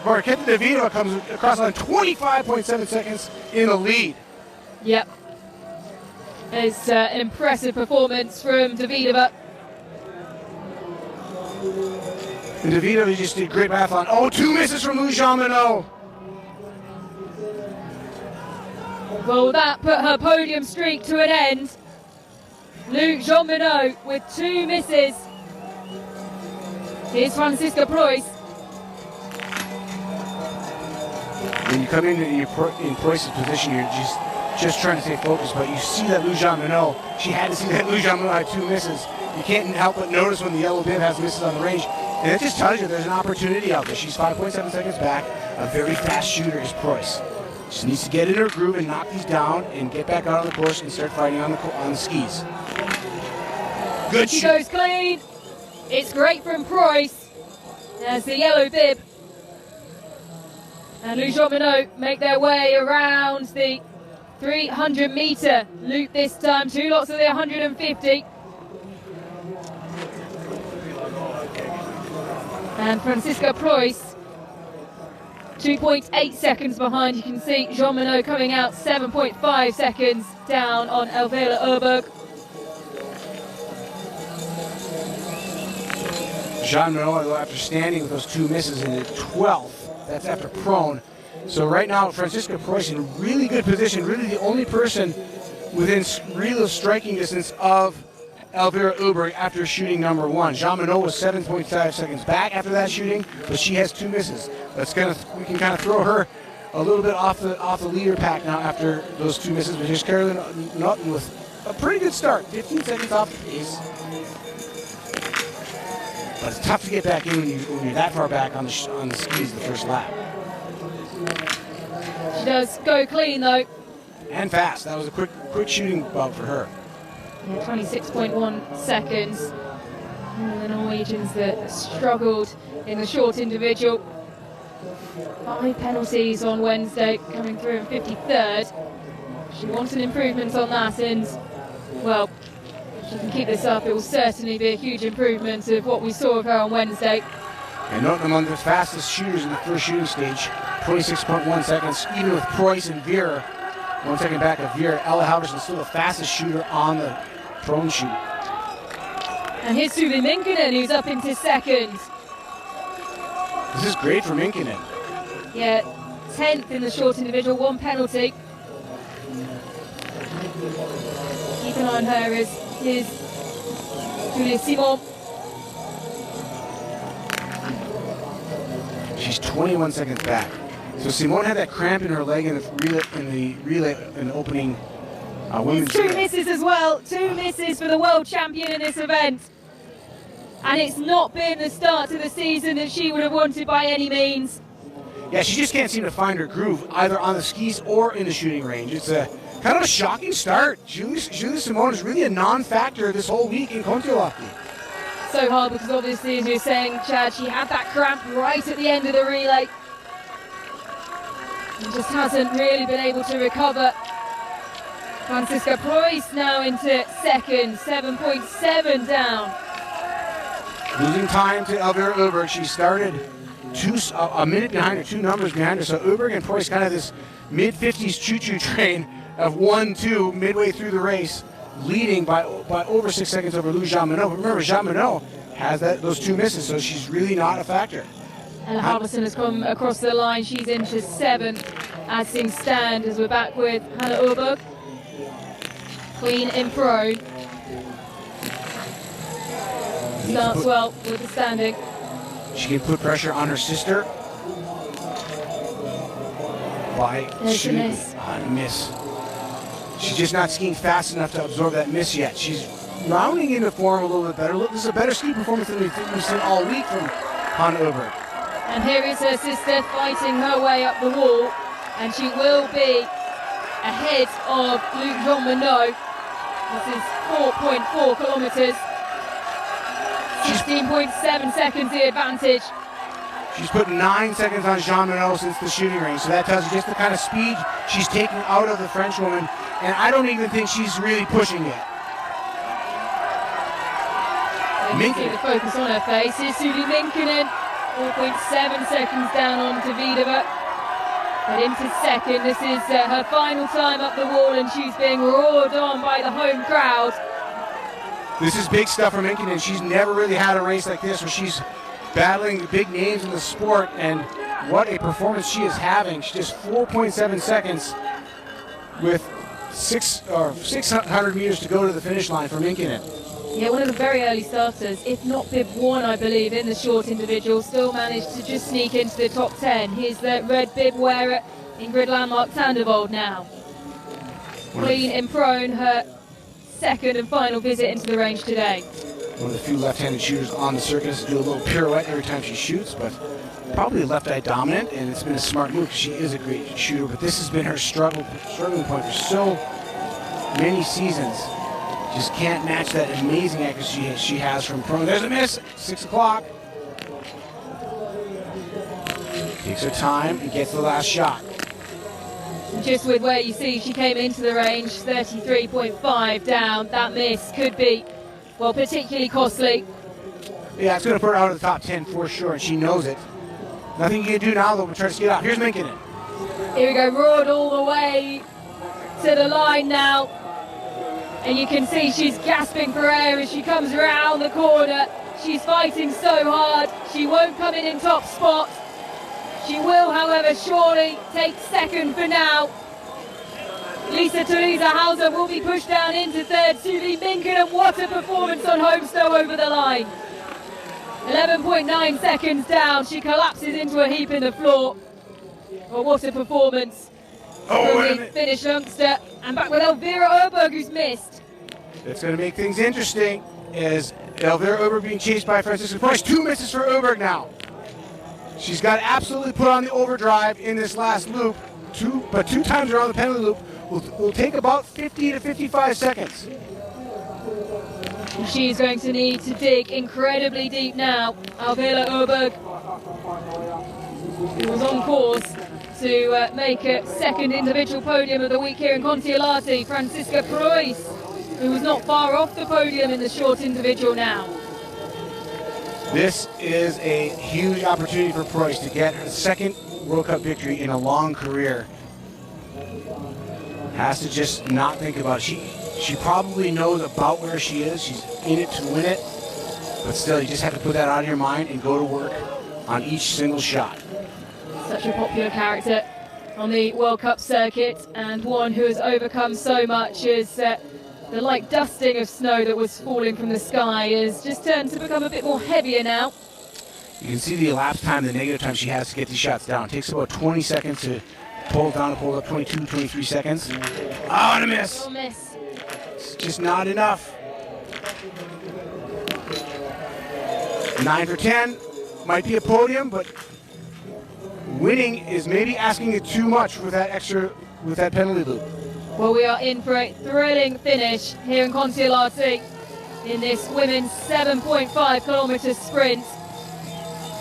Marquette DeVito comes across on 25.7 seconds in the lead.
Yep. It's an impressive performance from Davidova.
And DeVito just did great biathlon. Oh, 2 misses from Lou Jean-Minot.
Well, that put her podium streak to an end. Lou Jean-Minot with 2 misses. Here's Franziska Preuss.
When you come in Preuss's position, you're just trying to stay focused, but you see that Lou Jean-Minot, she had to see that Lou Jean-Minot had 2 misses. You can't help but notice when the yellow bib has misses on the range, and it just tells you there's an opportunity out there. She's 5.7 seconds back. A very fast shooter is Preuss. She needs to get in her groove and knock these down and get back out on the course and start fighting on the skis. Good
She
shoot.
goes clean. It's great from Preuss. There's the yellow bib. And Lou Jean-Minot make their way around the 300-meter loop this time. 2 lots of the 150. And Franziska Preuss 2.8 seconds behind. You can see Jean-Minot coming out 7.5 seconds down on Elvira Öberg.
Jean-Minot, after standing with those 2 misses in the 12th, that's after prone. So right now, Franziska Preuss in a really good position, really the only person within real striking distance of Elvira Öberg after shooting number 1. Jean-Minot was 7.5 seconds back after that shooting, but she has 2 misses. We can kind of throw her a little bit off the leader pack now after those 2 misses. But here's Carolyn Naughton with a pretty good start, 15 seconds off the pace. But it's tough to get back in when you're that far back on the skis the first lap.
She does go clean though.
And fast. That was a quick shooting bout for her.
Yeah, 26.1 seconds. The Norwegians that struggled in the short individual. 5 penalties on Wednesday, coming through in 53rd. She wants an improvement on that, and well, if she can keep this up, it will certainly be a huge improvement of what we saw of her on Wednesday.
And Naughton among the fastest shooters in the first shooting stage, 26.1 seconds, even with Preuss and Vera. 1 second back of Vera. Ella Halverson still the fastest shooter on the prone shoot.
And here's Suvi Minkkinen, who's up into 2nd.
This is great for Minkkinen.
Yeah, 10th in the short individual, 1 penalty. Keep an eye on her is Julia Simon.
She's 21 seconds back. So Simone had that cramp in her leg in the relay in the opening women's.
2 misses as well. 2 misses for the world champion in this event. And it's not been the start to the season that she would have wanted by any means.
Yeah, she just can't seem to find her groove either on the skis or in the shooting range. It's a kind of a shocking start. Julia Simone is really a non-factor this whole week in Kontiolahti.
So hard because obviously, as you were saying, Chad, she had that cramp right at the end of the relay. And just hasn't really been able to recover. Franziska Preuss now into 2nd, 7.7 down.
Losing time to Elvira Öberg. She started a minute behind her, 2 numbers behind her. So Öberg and Preuss kind of this mid-50s choo-choo train of 1-2 midway through the race, leading by over 6 seconds over Lou Jean-Minot. But remember, Jean-Minot has those 2 misses, so she's really not a factor.
Ella Halverson has come across the line. She's into 7th as things stand, as we're back with Hannah Öberg. Clean in pro. Starts well with the standing.
She can put pressure on her sister by shooting a miss. She's just not skiing fast enough to absorb that miss yet. She's rounding into form a little bit better. Look, this is a better ski performance than we've seen all week from Hannah Öberg.
And here is her sister fighting her way up the wall, and she will be ahead of Luc Jean-Minot. This is 4.4 kilometers. 16.7 seconds the advantage.
She's put 9 seconds on Jean-Minot since the shooting range, so that tells you just the kind of speed she's taking out of the French woman, and I don't even think she's really pushing yet.
You can see the focus on her face. Here's Suvi Minkkonen, 4.7 seconds down on Davidova. But into 2nd, this is her final time up the wall, and she's being roared on by the home crowd.
This is big stuff for Minkkonen. She's never really had a race like this where she's battling the big names in the sport, and what a performance she is having. She's just 4.7 seconds with 600 meters to go to the finish line for Minkkonen.
Yeah, one of the very early starters, if not bib 1, I believe, in the short individual, still managed to just sneak into the top 10. Here's the red bib wearer, Ingrid Landmark Sandervold now. Clean in prone, her 2nd and final visit into the range today.
One of the few left-handed shooters on the circuit has to do a little pirouette every time she shoots, but probably left-eye dominant, and it's been a smart move. She is a great shooter, but this has been her struggling point for so many seasons. Just can't match that amazing accuracy she has from prone. There's a miss, 6 o'clock. Takes her time and gets the last shot.
Just with where you see she came into the range, 33.5 down, that miss could be, well, particularly costly.
Yeah, it's going to put her out of the top 10 for sure, and she knows it. Nothing you can do now, though, but try to skate out. Here's Minkkonen.
Here we go, roared all the way to the line now. And you can see she's gasping for air as she comes around the corner. She's fighting so hard. She won't come in top spot. She will, however, surely take 2nd for now. Lisa Teresa Hauser will be pushed down into 3rd. Suvi Minkkonen, what a performance on Homstow over the line. 11.9 seconds down. She collapses into a heap in the floor. Well, what a performance from the Finnish youngster. And back with Elvira Öberg, who's missed.
That's going to make things interesting, as Elvira Öberg being chased by Franziska Preuss. 2 misses for Öberg now. She's got to absolutely put on the overdrive in this last loop. 2 times around the penalty loop will take about 50 to 55 seconds.
She's going to need to dig incredibly deep now. Elvira Öberg, who was on course to make a 2nd individual podium of the week here in Kontiolahti. Franziska Preuss, who was not far off the podium in the short individual now.
This is a huge opportunity for Preuss to get her 2nd World Cup victory in a long career. Has to just not think about it. She probably knows about where she is. She's in it to win it. But still, you just have to put that out of your mind and go to work on each single shot.
Such a popular character on the World Cup circuit, and one who has overcome so much as the light dusting of snow that was falling from the sky has just turned to become a bit more heavier now.
You can see the elapsed time, the negative time she has to get these shots down. It takes about 20 seconds to pull it down, to pull it up, 22, 23 seconds. Oh, and a miss.
Oh, miss.
It's just not enough. 9 for 10. Might be a podium, but winning is maybe asking it too much with that penalty loop.
Well, we are in for a thrilling finish here in Kontiolahti in this women's 7.5 kilometre sprint.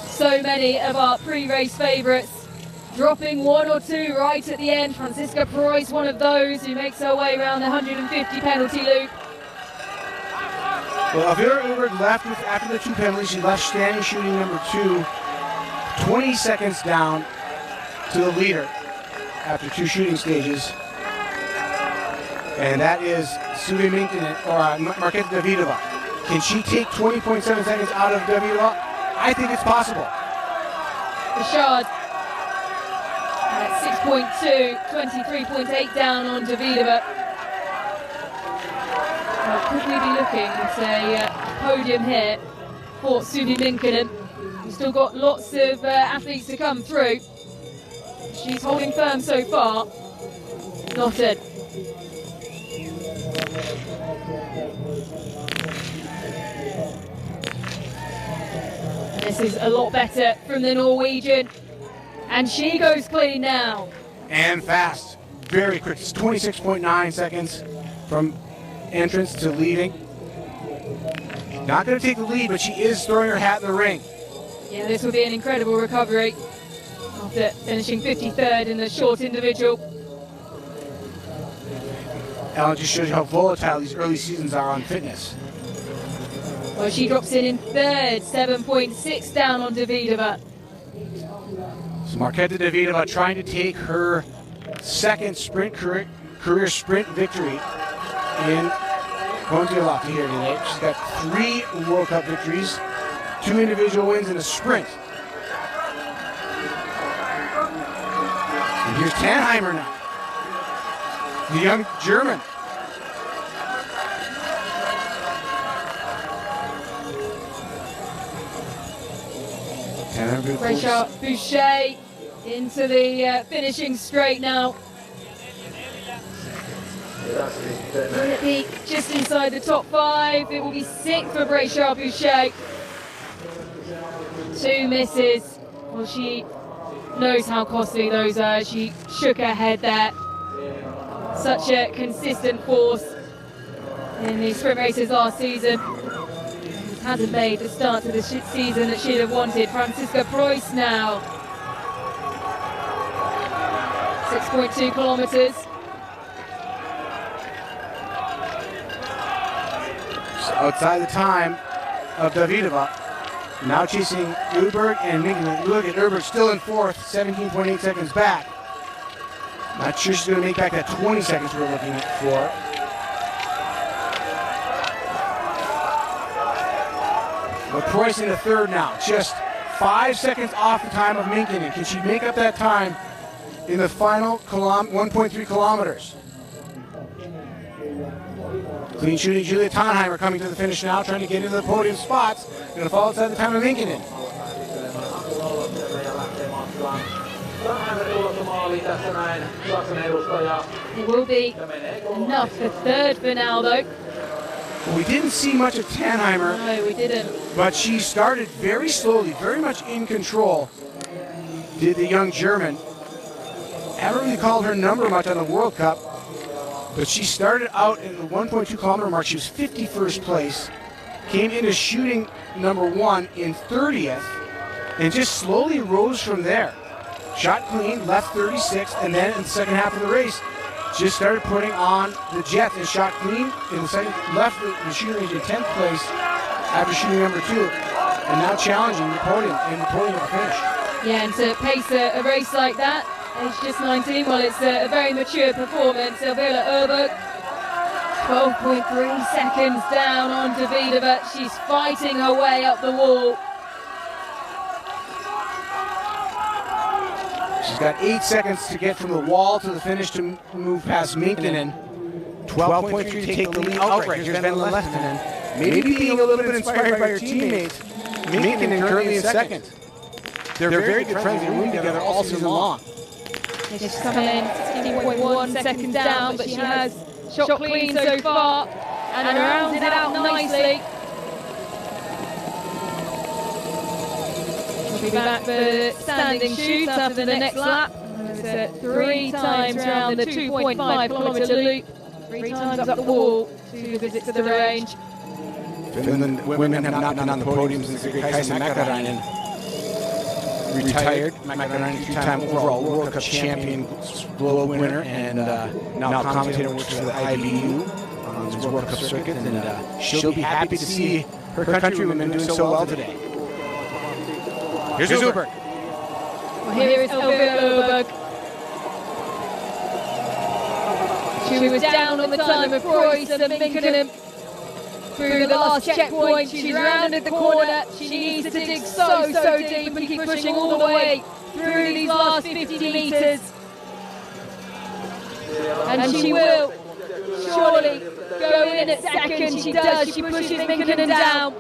So many of our pre-race favourites dropping 1 or 2 right at the end. Franziska Preuss, one of those who makes her way around the 150 penalty loop.
Well, Elvira Öberg left after the 2 penalties. She left standing shooting number 2, 20 seconds down to the leader after 2 shooting stages. And that is Suvi Minkinen, or Marketa Davidova. Can she take 20.7 seconds out of Davidova? I think it's possible.
Bouchard at 6.2, 23.8 down on Davidova. Could we be looking at a podium here for Suvi Minkinen? We've still got lots of athletes to come through. She's holding firm so far. Not it. This is a lot better from the Norwegian. And she goes clean now.
And fast. Very quick. It's 26.9 seconds from entrance to leading. Not going to take the lead, but she is throwing her hat in the ring.
Yeah, this will be an incredible recovery after finishing 53rd in the short individual.
Ellen just shows you how volatile these early seasons are on fitness.
Well, she drops in 3rd, 7.6 down on Davidova.
So Marketa Davidova trying to take her 2nd sprint career sprint victory in Kontiolahti here today. She's got 3 World Cup victories, 2 individual wins and a sprint. And here's Tannheimer now, the young German.
Bouchard Boucher into the finishing straight now. Will it be just inside the top 5? It will be 6th for Bouchard Boucher. 2 misses. Well, she knows how costly those are. She shook her head there. Such a consistent force in the sprint races last season. Hasn't made the start to the season that she'd have wanted. Franziska Preuss now. 6.2 kilometers.
Outside the time of Davidova. Now chasing Öberg and Minkinen. Look at Öberg still in 4th, 17.8 seconds back. Not sure she's going to make back that 20 seconds we're looking for. But Preuss into 3rd now. Just 5 seconds off the time of Minkinen. Can she make up that time in the final 1.3 kilometers? Clean shooting Julia Tannheimer coming to the finish now, trying to get into the podium spots. Going to fall outside the time of Minkinen.
It will be enough for 3rd for now, though.
We didn't see much of Tannheimer.
No, we didn't.
But she started very slowly, very much in control, did the young German. Haven't really called her number much on the World Cup, but she started out in the 1.2 kilometer mark. She was 51st place, came into shooting number 1 in 30th, and just slowly rose from there. Shot clean, left 36th, and then in the second half of the race, just started putting on the jet and shot clean in the second, left the shooting range in 10th place after shooting number 2, and now challenging the podium and the podium at the finish.
Yeah, and to pace a race like that, age just 19, well, it's a very mature performance. Elvira Öberg, 12.3 seconds down on Davidova. She's fighting her way up the wall.
She's got 8 seconds to get from the wall to the finish to move past Minkinen. 12.3 to take the lead outright. Here's Van Lehtinen. Maybe being a little bit inspired by her teammates. Minkinen currently in 2nd. They're very good friends. They room together all season long.
She's coming in 16.1 seconds down, but she has shot clean so far and rounds it out nicely. We'll be back for standing shoot after the next lap. It's 3 times around the 2.5 kilometre loop, 3 times up the wall, 2 visits to the range.
Finland women have not been on the podium since Kaisa Mäkäräinen retired. Mäkäräinen, 2-time overall World Cup champion, global winner, and now commentator, works for the IBU. on this World Cup circuit, and she'll be happy to see her countrywomen doing so well today. Here's Öberg.
Well, here is Elvira Öberg. She was down on the time of Preuss and Minkkinen. Through the last checkpoint, she's rounded the corner. She needs to dig so deep and keep pushing all the way through these last 50 metres. And she will surely go in at second. She does. She pushes Minkkinen down.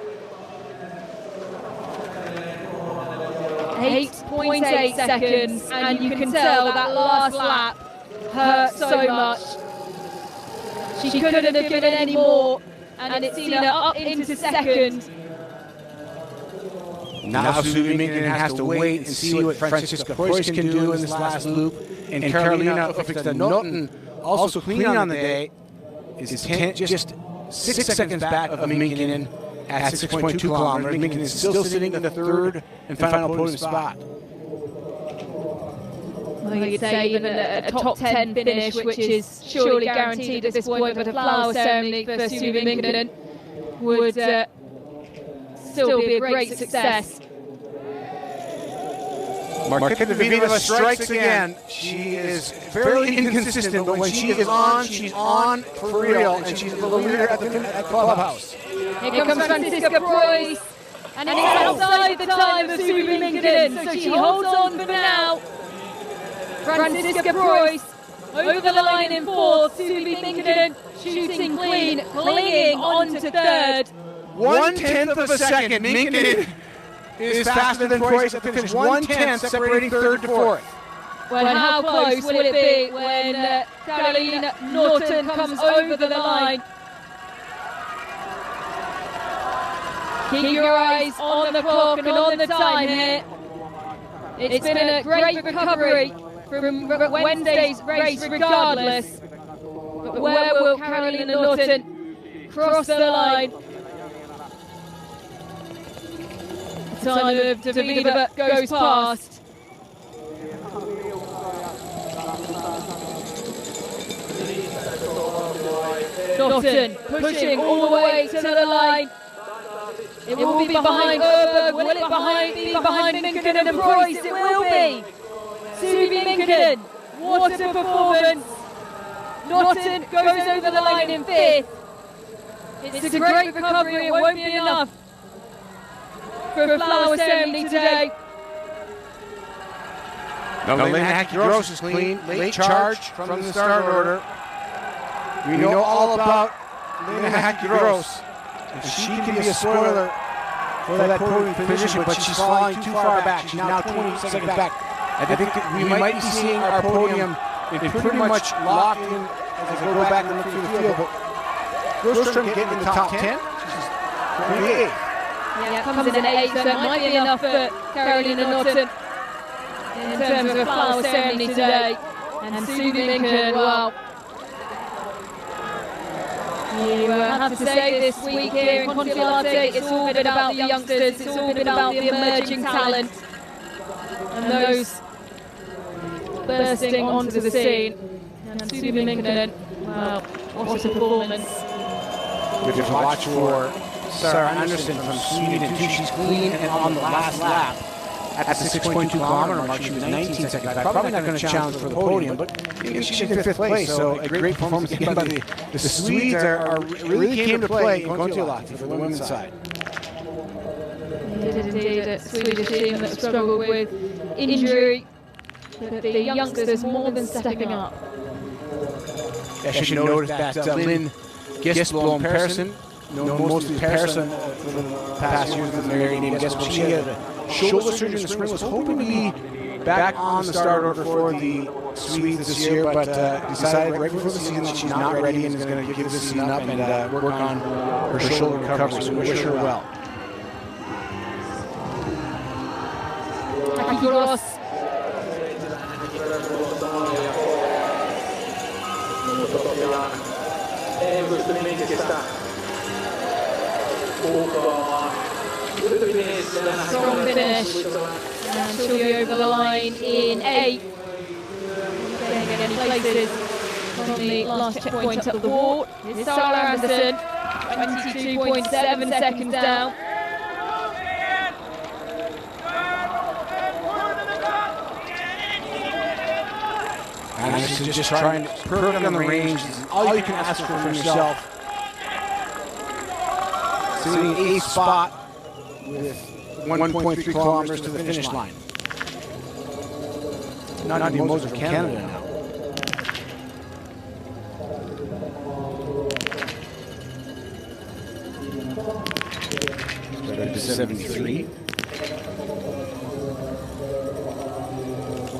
8.8 seconds, and you can tell that last lap hurt so much. She couldn't have given any more, and it's seen her up into second.
Now Suvi Minkkinen has to wait and see what Franziska Preuss can do in this last loop. And Carolina Uppvikstad-Noten, also clean on the day, is just 6 seconds back of Minkkinen at 6.2 kilometers. Minkkinen is still sitting in the third and final podium spot.
Well, you'd say even a top 10 finish, which is surely guaranteed at this point, but a flower ceremony for Suvi Minkkinen would still be a great success.
Marketa Davidova strikes again. She is fairly inconsistent, but when she is on, she's on for real, and she's the leader at the clubhouse.
Here comes Franziska Preuss, and it's outside the time of Suvi Minkkinen, so she holds on for now. Franziska Preuss over the line in fourth, Suvi Minkkinen shooting clean, clinging on to third.
1/10 of a second. Minkkinen is faster than Preuss at the finish. 1/10 separating third to fourth.
Well, how close will it be when Carolina Norton comes over the line? Keep your eyes on the clock and on the time here. It's been a great recovery from Wednesday's race regardless. But where will Carolina Norton cross the line? The time of Davidova goes past. Norton pushing all the way to the line. It will be behind Öberg. Will it be behind Minkkinen and Preuss? It will be. Suvi Minkkinen, what a performance. Norton goes over the line in fifth. It's a great recovery. It won't be enough for a flower ceremony today.
Now Lena Häcki-Gross is clean. Late charge from the start order. We know all about Lena Häcki-Gross. She can be a spoiler for that podium position, but she's falling too far back. She's now 20 seconds back. I think we might be seeing our podium pretty much locked in as we go back and look through the field. But Gross trying to get in the top 10. She's 28.
Yeah, comes in at 8, so it might be enough for Carolina Norton in terms of a flower ceremony today. And Suvi Minkkinen, wow. You have to say this week here in Kontiolahti, it's all been about the youngsters, it's all been about the emerging talent and those bursting onto the scene. And Suvi Minkkinen, wow, what a performance.
We just watch for Sarah Anderson from Sweden too. She's clean and on the last lap at the 6.2 kilometer mark. She was 19 seconds back. Probably not going to challenge for the podium, but she's in fifth place. So a great performance again by the Swedes are really came to play in Kontiolahti for the women's side.
It is indeed a Swedish team that struggled with injury, but the youngsters more than stepping up.
I should notice that Lynn Gestblom Persson, mostly Persson for the past years with Mary named Gestblom. She had a shoulder surgery in the spring, was hoping to be back on the start order for the Swedes this year, but decided right before the season that she's not ready and is going to give the season up and work on her shoulder recovery, so we wish her well.
Häcki-Gross. Strong finish, and she'll be over the line in 8. Getting any places from the last checkpoint up the wall. Here's Sarah Anderson, 22.7 seconds down.
Anderson just trying to perfect on the range. All you can ask for from yourself. Sitting in 8th spot with 1.3 kilometers to the finish line. Not the most of Canada now. Started to 73.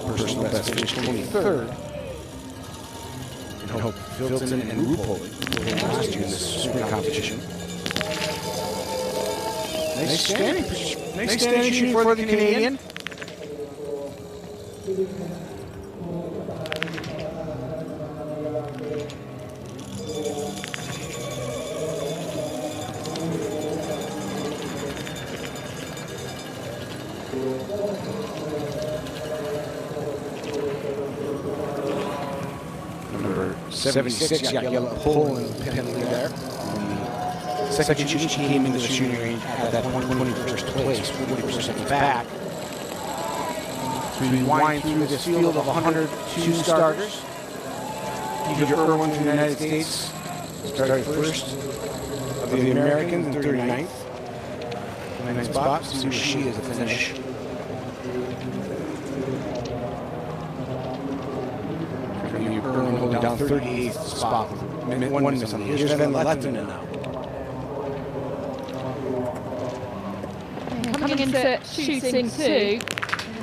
Personal best finished 23rd. And hope Filton and Ruppel last year in this sprint competition. Nice standing shooting for the Canadian. Number 76 got yellow pole in the penalty there. Second she came into the shooting range at that 21st place, 40% back. So we wind through this field of 102 starters. Peter Irwin from the United States started first of the Americans in 39th. 9th spot, see where she is at the finish. Irwin holding down 38th spot with one miss on the here's Van Lettinen now.
Coming into shooting 2,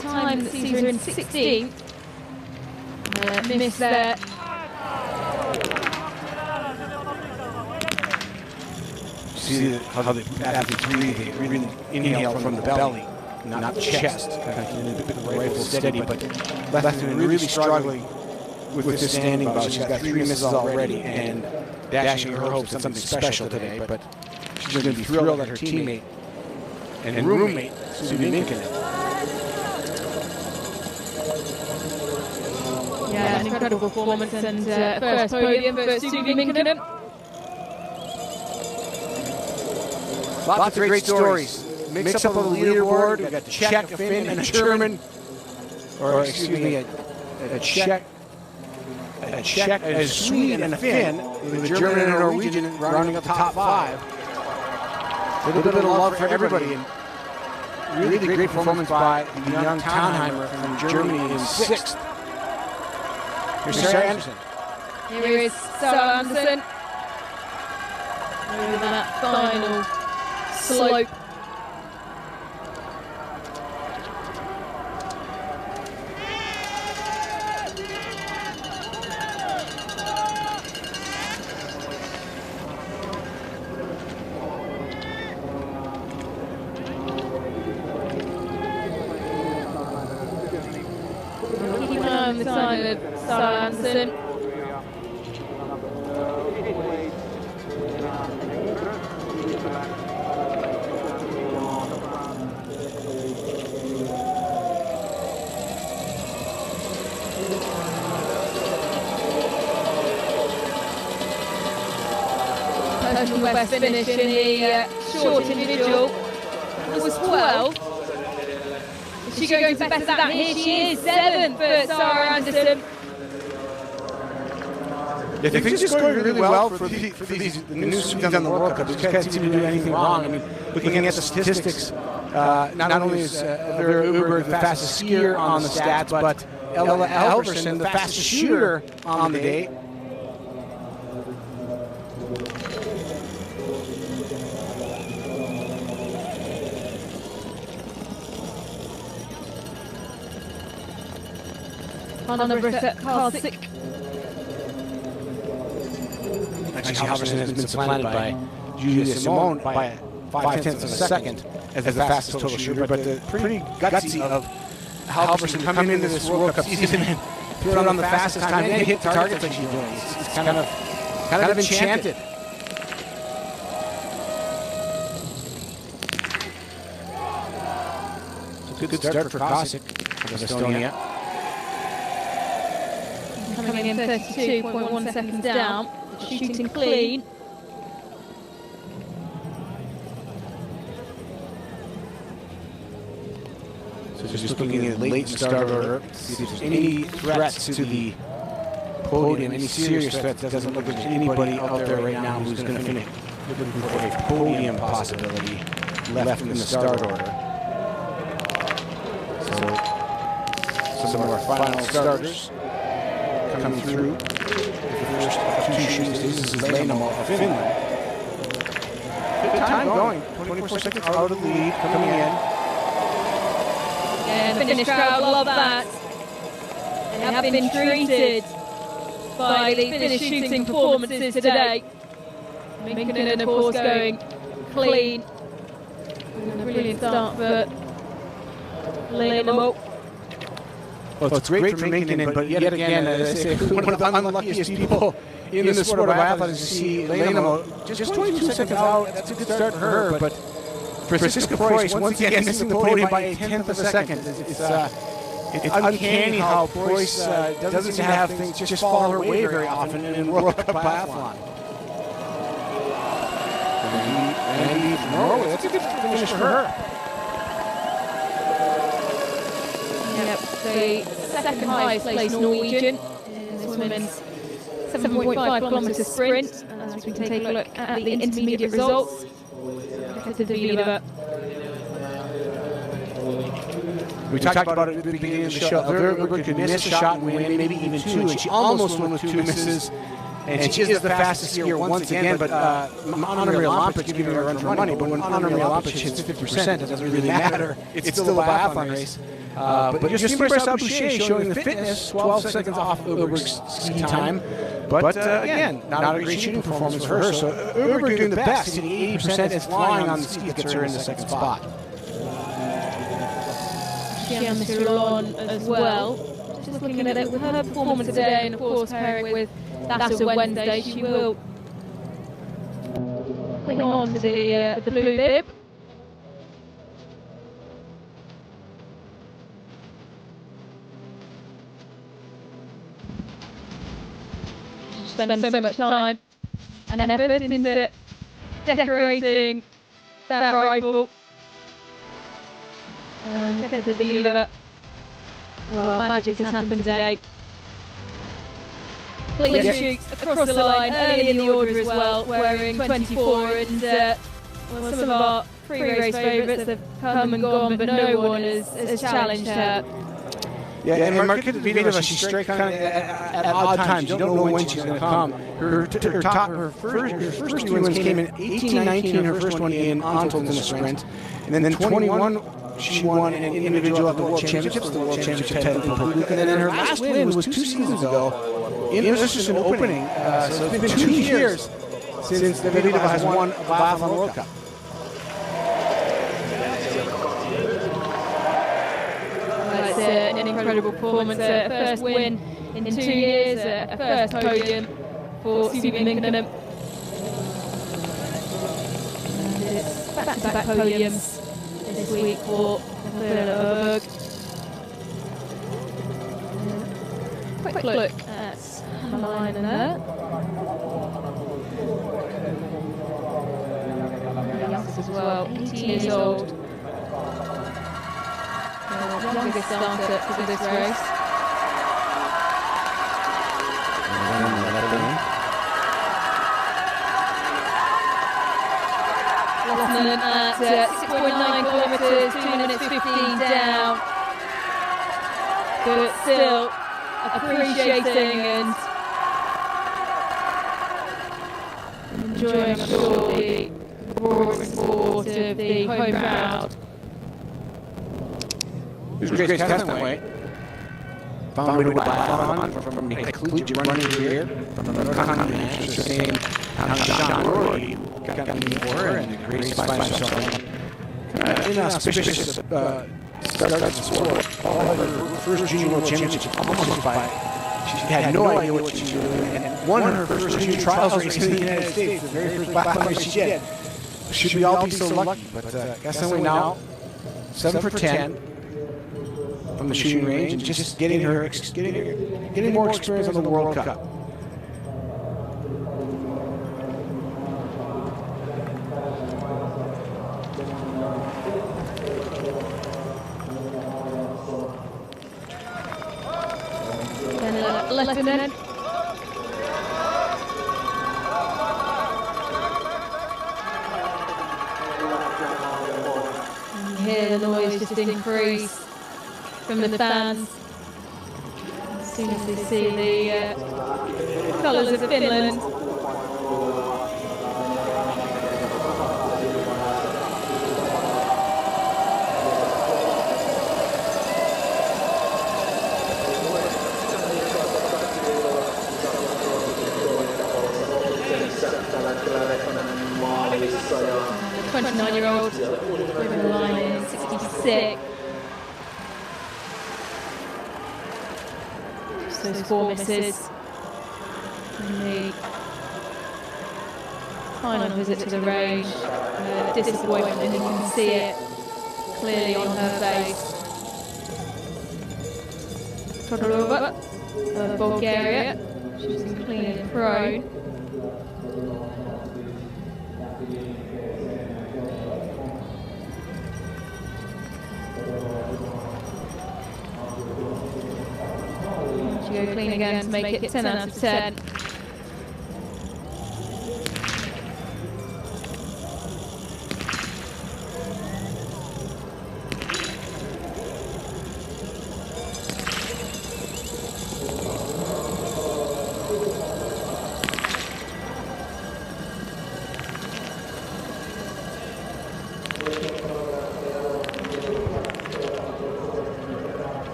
time that sees her in 16th. Miss there.
See how the athletes breathe. They really inhale from the belly, not the chest. Kind of keeping the rifle steady, but Lettinen really struggling with this standing bout. She's got 3 misses already and dashing her hopes at something special today, but she's going to be thrilled that her teammate and roommate, Suvi Minkinen.
Yeah, an incredible performance and first podium for Suvi Minkinen.
Lots of great stories. Mix up on the leaderboard. We've got the Czech, a Finn, and a German. Or, excuse me, a Czech, a Swede, and a Finn, with a German and a Norwegian rounding up the top 5. A little bit of love for everybody. And really great performance by the young Tannheimer from Germany in 6th. Here's Sarah Anderson.
Here is Sarah Anderson. Over that final slope. The time of Sarah Anderson. Personal best finish in the short individual was 12. Is she going to better that? Here she is, 7th for Sarah Anderson.
Yeah, things are going really well for these the new Swedes on the World Cup. They just can't seem to do anything wrong. I mean, looking at the statistics, not only is Elvira Öberg the fastest skier on the stats, but Ella Elverson the fastest shooter on the day.
Anna Britta Karlsik.
Actually, Halverson has been supplanted by Julia Simone by 5/10 of a second as the fastest total shooter, but the pretty gutsy of Halverson coming into this World Cup season and throwing on the fastest time and hit targets like she's doing. It's kind of enchanted. It's a good start for Karlsik of Estonia.
coming in 32.1 seconds down. Shooting clean.
So just looking at the late start order, see if there's any threats to the podium, any serious threats. Doesn't look like there's anybody out there right now who's going to finish looking for a podium possibility left in the start order. So some of our final starters coming through. The first of two shooting stages is Leinamo of Finland. Good time going, 24 seconds out of the lead, coming in.
And the Finnish crowd love that. They have been treated by the Finnish shooting performances today. Minkkinen, of course, going clean. And a brilliant start for Leinamo.
Well, it's great for Minkkinen, but yet again, one of the unluckiest people in the sport of biathlon is to see Leinamo just 22 seconds out. That's a good start for her, but Francisca Preuss once again missing the podium by a tenth of a second. It's uncanny how Preuss doesn't seem to have things just fall her way very often in World Cup biathlon. And from Norway, that's a good finish for her.
Yep, the second highest placed Norwegian in this women's 7.5 kilometre sprint. As we can take a look at the intermediate results.
We talked about it at the beginning of the show. Öberg could miss a shot and win, maybe even two, and she almost won with two misses. And she is the fastest skier once again, but Anna-Maria Lampic giving her a run for money. But when Anna-Maria Lampic hits 50%, it doesn't really matter. It's still a biathlon race. But just Marcel Boucher showing the fitness, 12 seconds off Öberg's ski time. But again, not a great shooting performance for her. So Öberg doing the best, hitting 80% and flying on the ski gets her in the second spot.
Mr. Lon as well. Just looking at it with her performance today, and of course pairing with that of Wednesday, she will cling on to the blue bib. Spend so much time and effort into decorating that rifle. Get the dealer. Well, magic has happened today. Clean shoots across the line early in the order as well, wearing 24, and well, some of our pre-race favourites have come and gone, but no one has challenged her.
Yeah, and Marketa Davidova, she strikes kind of at odd times. You don't know when she's going to come. Her first two wins came in 18-19, her first one in Antolz in the sprint, and then 21. She won an individual at the World Championships, the World Championship title in Pukuk, and then her last win was 2 seasons ago in Östersund opening. So it's been 2 years since Davidova has won a biathlon World Cup.
That's an incredible performance, a first win in 2 years, a first podium for Suvi Minkkinen. And it's back-to-back podiums this week for Öberg. Quick look at Hämäläinen there. Youngest as well, 18 years old. Youngest starter for this race. Lossman at 6.9 kilometres, 2 minutes 15 down. But still appreciating and enjoying, I'm sure, the roaring support of the home crowd.
It was Grace Castanway. Found a way to biathlon from a collegiate running career from the continent, the same John Rory got in the war, and Grace finds herself in a auspicious start of the sport. All of her first junior world championship almost by. She had no idea what she was doing, and won her first junior trials race in the United States, the very first biathlon race she did. Should we all be so lucky? But Castanway now 7 for 10. from the shooting range and just getting more experience on the World Cup.
Lehtinen. And you hear the noise just increase from the fans as soon as they see the colours of Finland. The 29-year-old over the line in 66. Just those 4 misses in the final visit to the range. Disappointment, and you can see it clearly on her face. Todorova of Bulgaria, shooting clean and prone. She go clean again to make it 10 out of 10.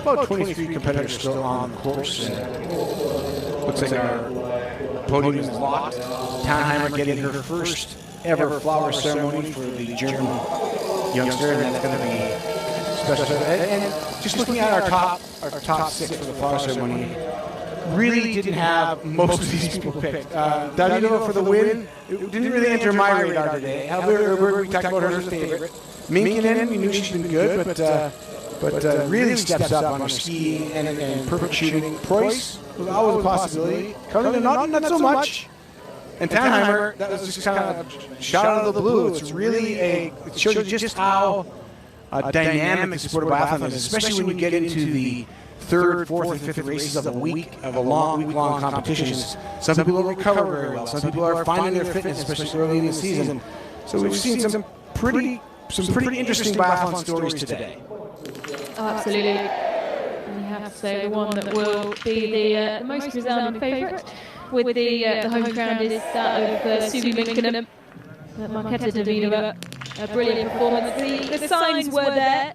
About 23 competitors still on the course. Looks like our podium is locked. Tannheimer getting her first ever flower ceremony for the German youngster, and that's going to be special. And just looking at our top 6 for the flower ceremony, really didn't have most of these people picked. Davidova for the win, it didn't really enter my radar today. However, we talked about her as a favorite. Minkinen, we knew she's been good, but really steps up on her skiing and perfect shooting. Preuss was always a possibility. Carlin, not so much. And Tannheimer, that was just kind of a shot out of the blue. It's really it shows you just how dynamic the sport of biathlon is, especially when you get into the 3rd, 4th, and 5th races of a week-long competitions. Some people don't recover very well. Some people are finding their fitness, especially early in the season. So we've seen some pretty interesting biathlon stories today.
Oh, absolutely. And you have to say the one that will be the most resounding favourite with the home ground is that of Suvi Minkinen, Marketa Davidova. A brilliant performance. The signs were there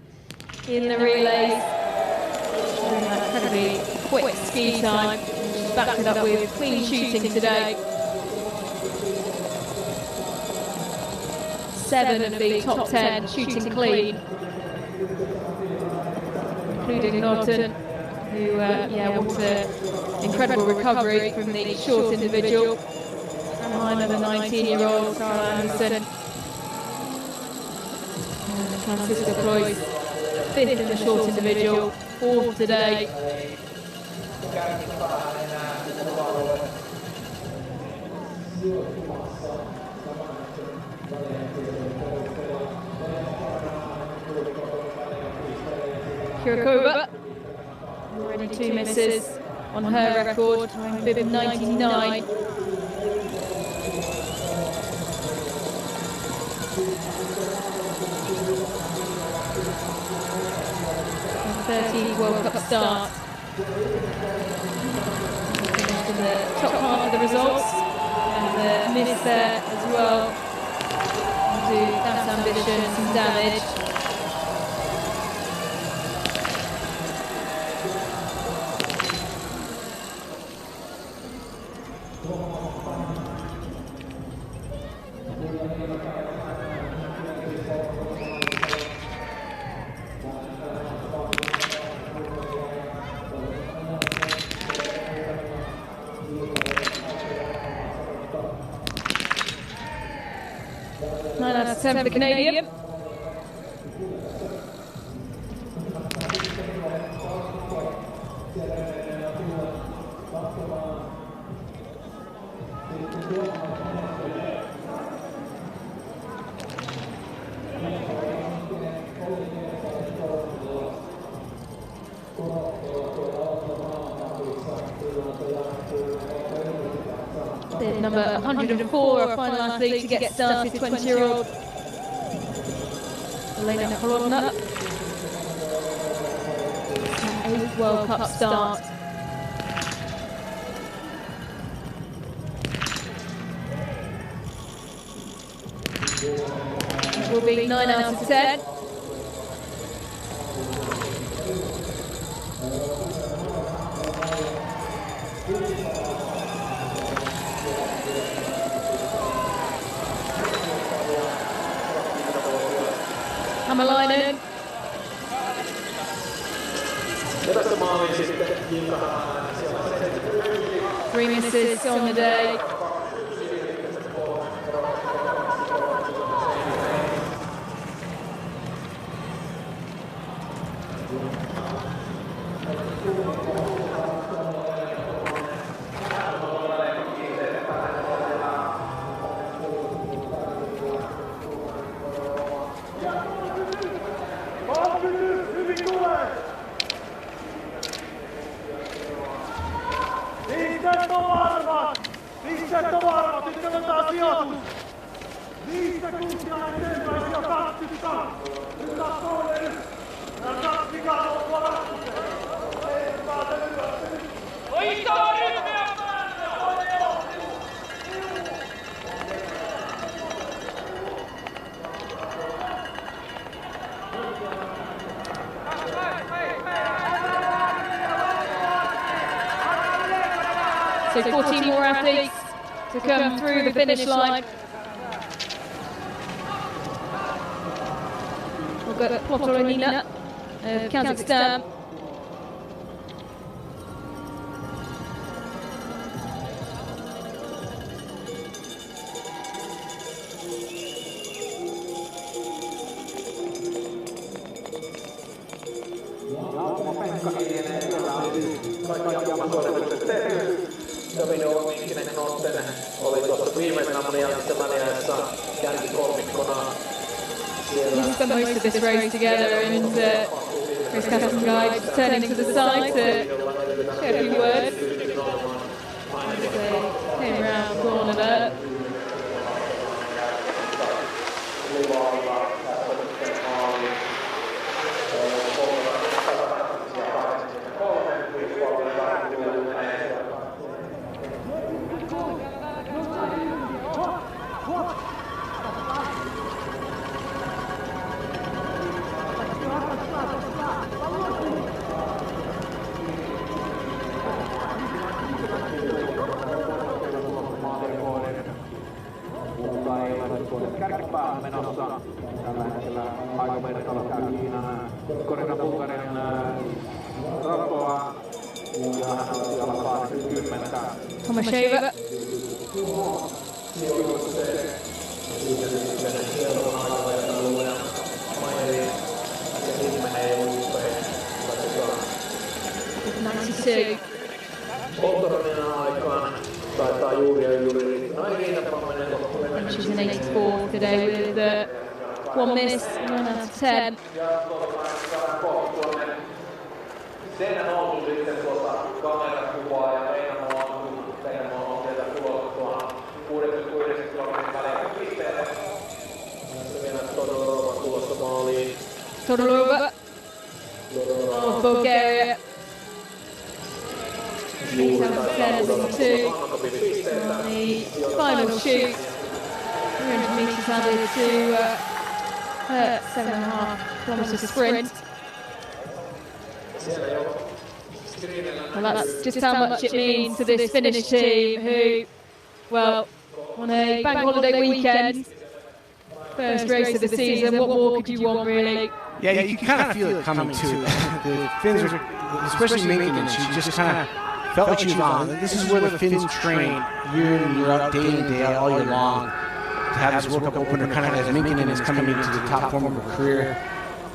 in the relays. And that incredibly quick ski time. Backed it up with clean shooting today. 7 of the top 10 shooting clean, including Norton, who wants an incredible recovery from the short individual. Behind the 19-year-old Carl Anderson. Francisco Preuss, 5th in the short individual, 4th today. Kurakova, already 2 misses on her record, time bib 99. And 13th World Cup start. Finished in the top half of the results, and the miss there as well. Do that ambition some damage. 10 for the Canadian. Then number 104, our final athlete to get started, 20-year-old Elena Horodna. 8th World Cup start. It will be 9 out of 10. Hamalainen. Three misses on the day. So 14 more athletes to come through the finish line. We've got Kontiolahti of Kazakhstan. We spent most of this race together, and Chris Castle guide turning to the side to share a few words. They came around the corner there.
Kärkipäähän menossa tällä hetkellä aikavertailu käy Kiinan Korina Bulgarin Rakoa ja hän on siellä 80.
Tomasheva.
Seuraavan aikavertailu ja Maijeri ja viimeinen EU-peli.
92.
Polttoronina aikaan taitaa juuri
She's in 84 today with one miss, 9 out of 10.
Sen on ollut sitten tuota kamerakuvaa ja Einamo on sieltä tulossa tuohon 60 kilometrin välein pisteelle. Tässä vielä Todorova tulossa maaliin.
Todorova of Bulgaria. 8 out of 10 on the final shoot. 300 metres added to her 7.5 kilometre sprint. Well, that's just how much it means to this Finnish team who, well, on a bank holiday weekend, first race of the season, what more could you want, really?
Yeah, you can kind of feel it coming too. The Finns are, especially Minkkinen, she just kind of felt like she was on. This is where the Finns train year in, year out, day in, day out, all year long, to have this World Cup opener kind of as Minkkinen is coming into the top form of her career.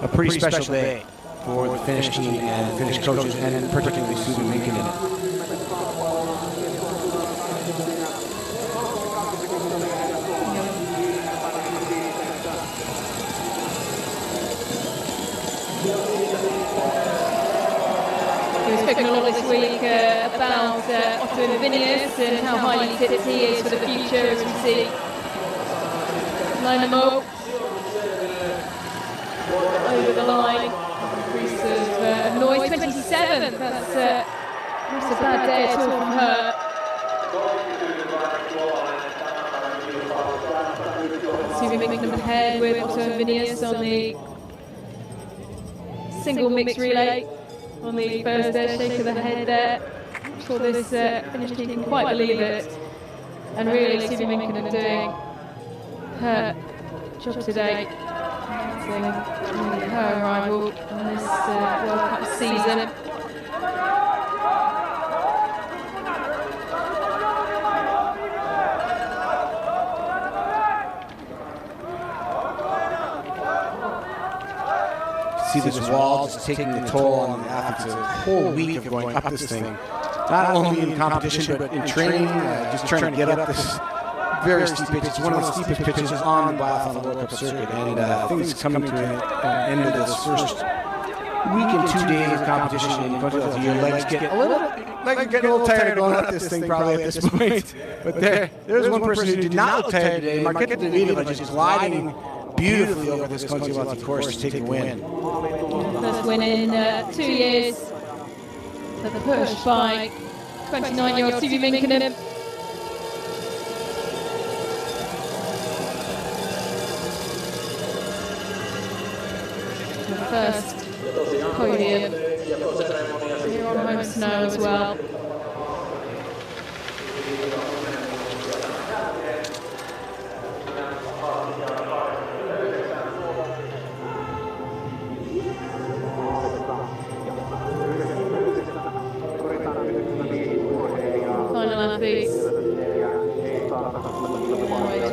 A pretty special day for the Finnish team and Finnish coaches, and particularly Suvi Minkkinen.
Spoken a lot this week about Otto Vinius and how highly tipped he is for the future, as we see line them up over the line. Increase of noise, 27. That's not a bad day at all from her. Suvi Minkkinen ahead with Otto Vinius on the single mixed relay. On the first shake of the head there. I'm sure this Finnish team can quite believe it. And really, Suvi Minkkinen doing her job today. Her arrival in this World Cup season.
See this wall just taking the toll on the athletes. A whole week of going up this thing, not only in competition but in training, just trying to get up this very steep pitch. It's one of the steepest pitches on the Biathlon World Cup circuit, and things coming to an end of this first week and 2 days of competition in Kontiolahti. Your legs get a little tired of going up this thing probably at this point. But there's one person who did not look tired today. Marketa Davidova just gliding beautifully over this Kontiolahti course to take the win.
First win in 2 years. The push by 29-year-old Suvi Minkkinen. The first podium here on home snow as well.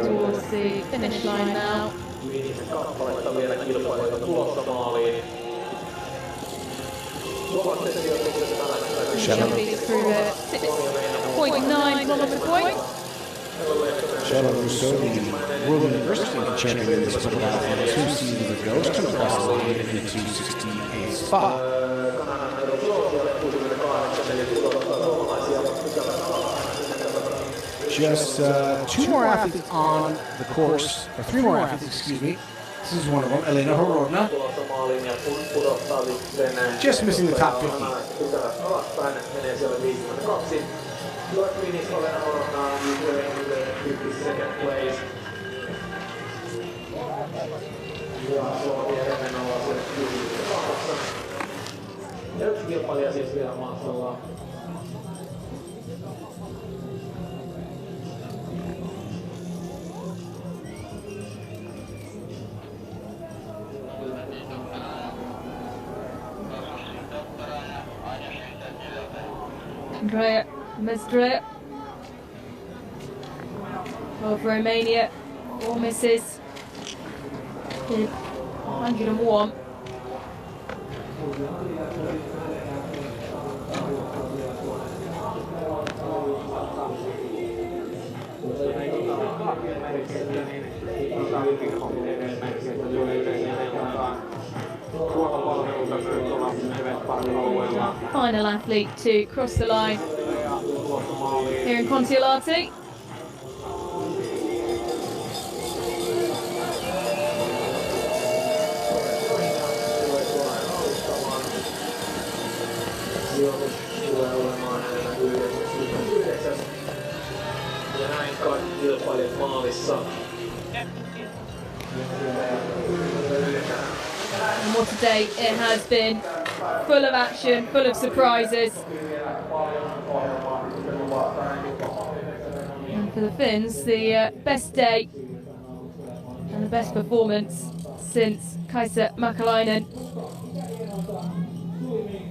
Towards the finish line now. Through the 6.9 kilometre point.
Charlotte Rousseau, the World University champion in this biathlon 2 seasons ago, took across the line in the 268 spot. Just 2 more athletes on the course, or 3 more athletes, excuse me. This is one of them, Elena Horovna. Just missing the top 50.
Andrea Mesdrea of Romania, 4 misses in 101. Final athlete to cross the line here in Kontiolahti. And what a day it has been, full of action, full of surprises. And for the Finns, the best day and the best performance since Kaisa Mäkäläinen.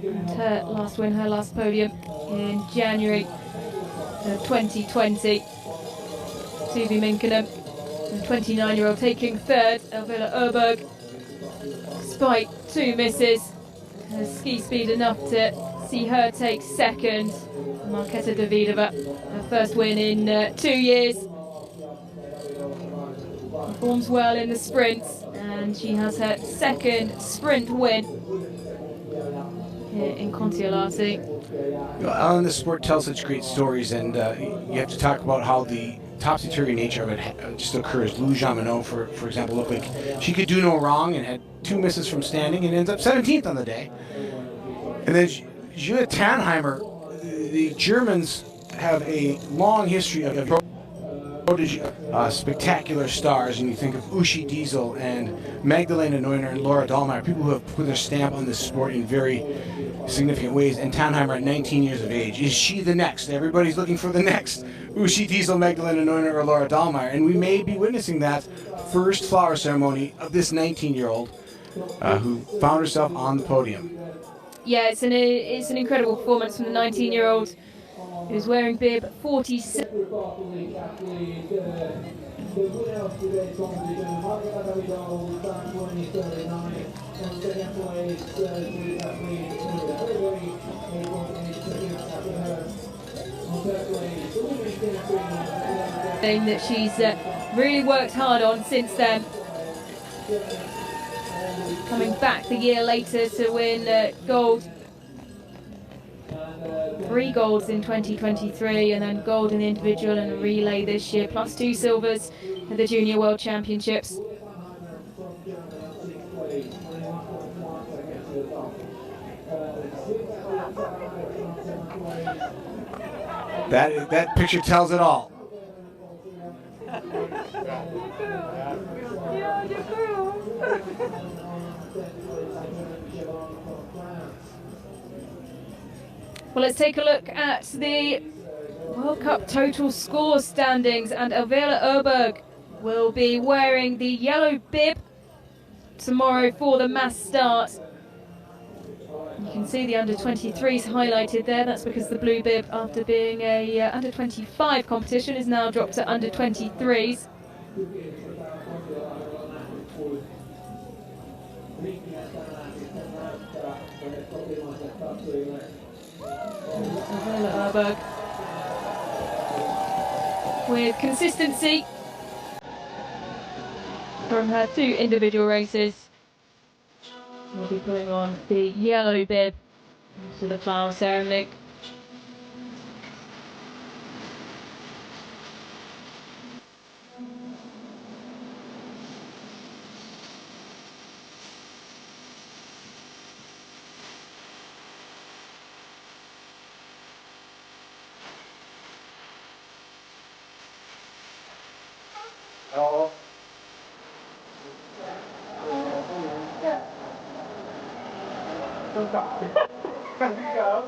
And her last win, her last podium in January of 2020. Suvi Minkkinen The 29-year-old taking third, Elvira Öberg, despite 2 misses. Her ski speed enough to see her take second. Marketa Davidova, her first win in 2 years. Performs well in the sprints, and she has her second sprint win here in Kontiolahti.
Ellen, this sport tells such great stories, and you have to talk about how the topsy-turvy nature of it just occurs. Lou Jamineau, for example, looked like she could do no wrong and had 2 misses from standing and ends up 17th on the day. And then Jutta Tannheimer, the Germans have a long history of spectacular stars, and you think of Uschi Diesel and Magdalena Neuner and Laura Dahlmeier, people who have put their stamp on this sport in very significant ways. And Tannheimer at 19 years of age, is she the next? Everybody's looking for the next Uschi Diesel, Magdalena Neuner, or Laura Dahlmeier, and we may be witnessing that first flower ceremony of this 19-year-old who found herself on the podium.
Yeah, it's an incredible performance from the 19-year-old who's wearing bib 47. Thing that she's really worked hard on since then. Coming back the year later to win gold. 3 golds in 2023, and then gold in the individual and a relay this year, plus 2 silvers at the Junior World Championships.
That picture tells it all.
Well, let's take a look at the World Cup total score standings, and Elvira Öberg will be wearing the yellow bib tomorrow for the mass start. You can see the under-23s highlighted there. That's because the blue bib, after being a under-25 competition, is now dropped to under-23s. Öberg with consistency from her 2 individual races. We'll be putting on the yellow bib to the flower ceremony.
Ja.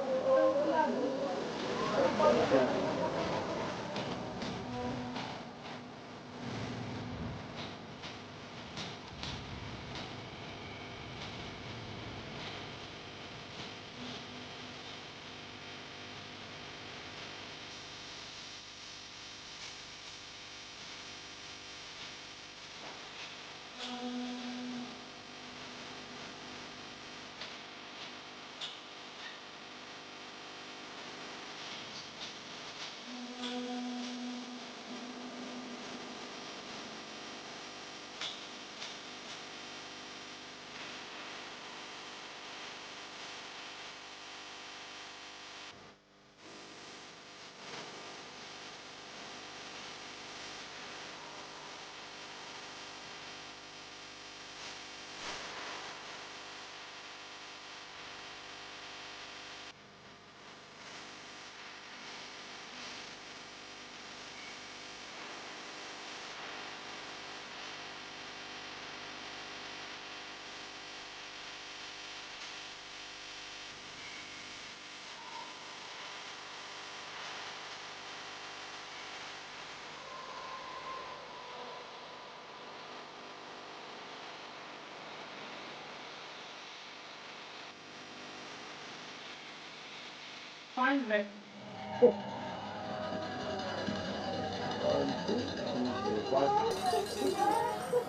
Finally.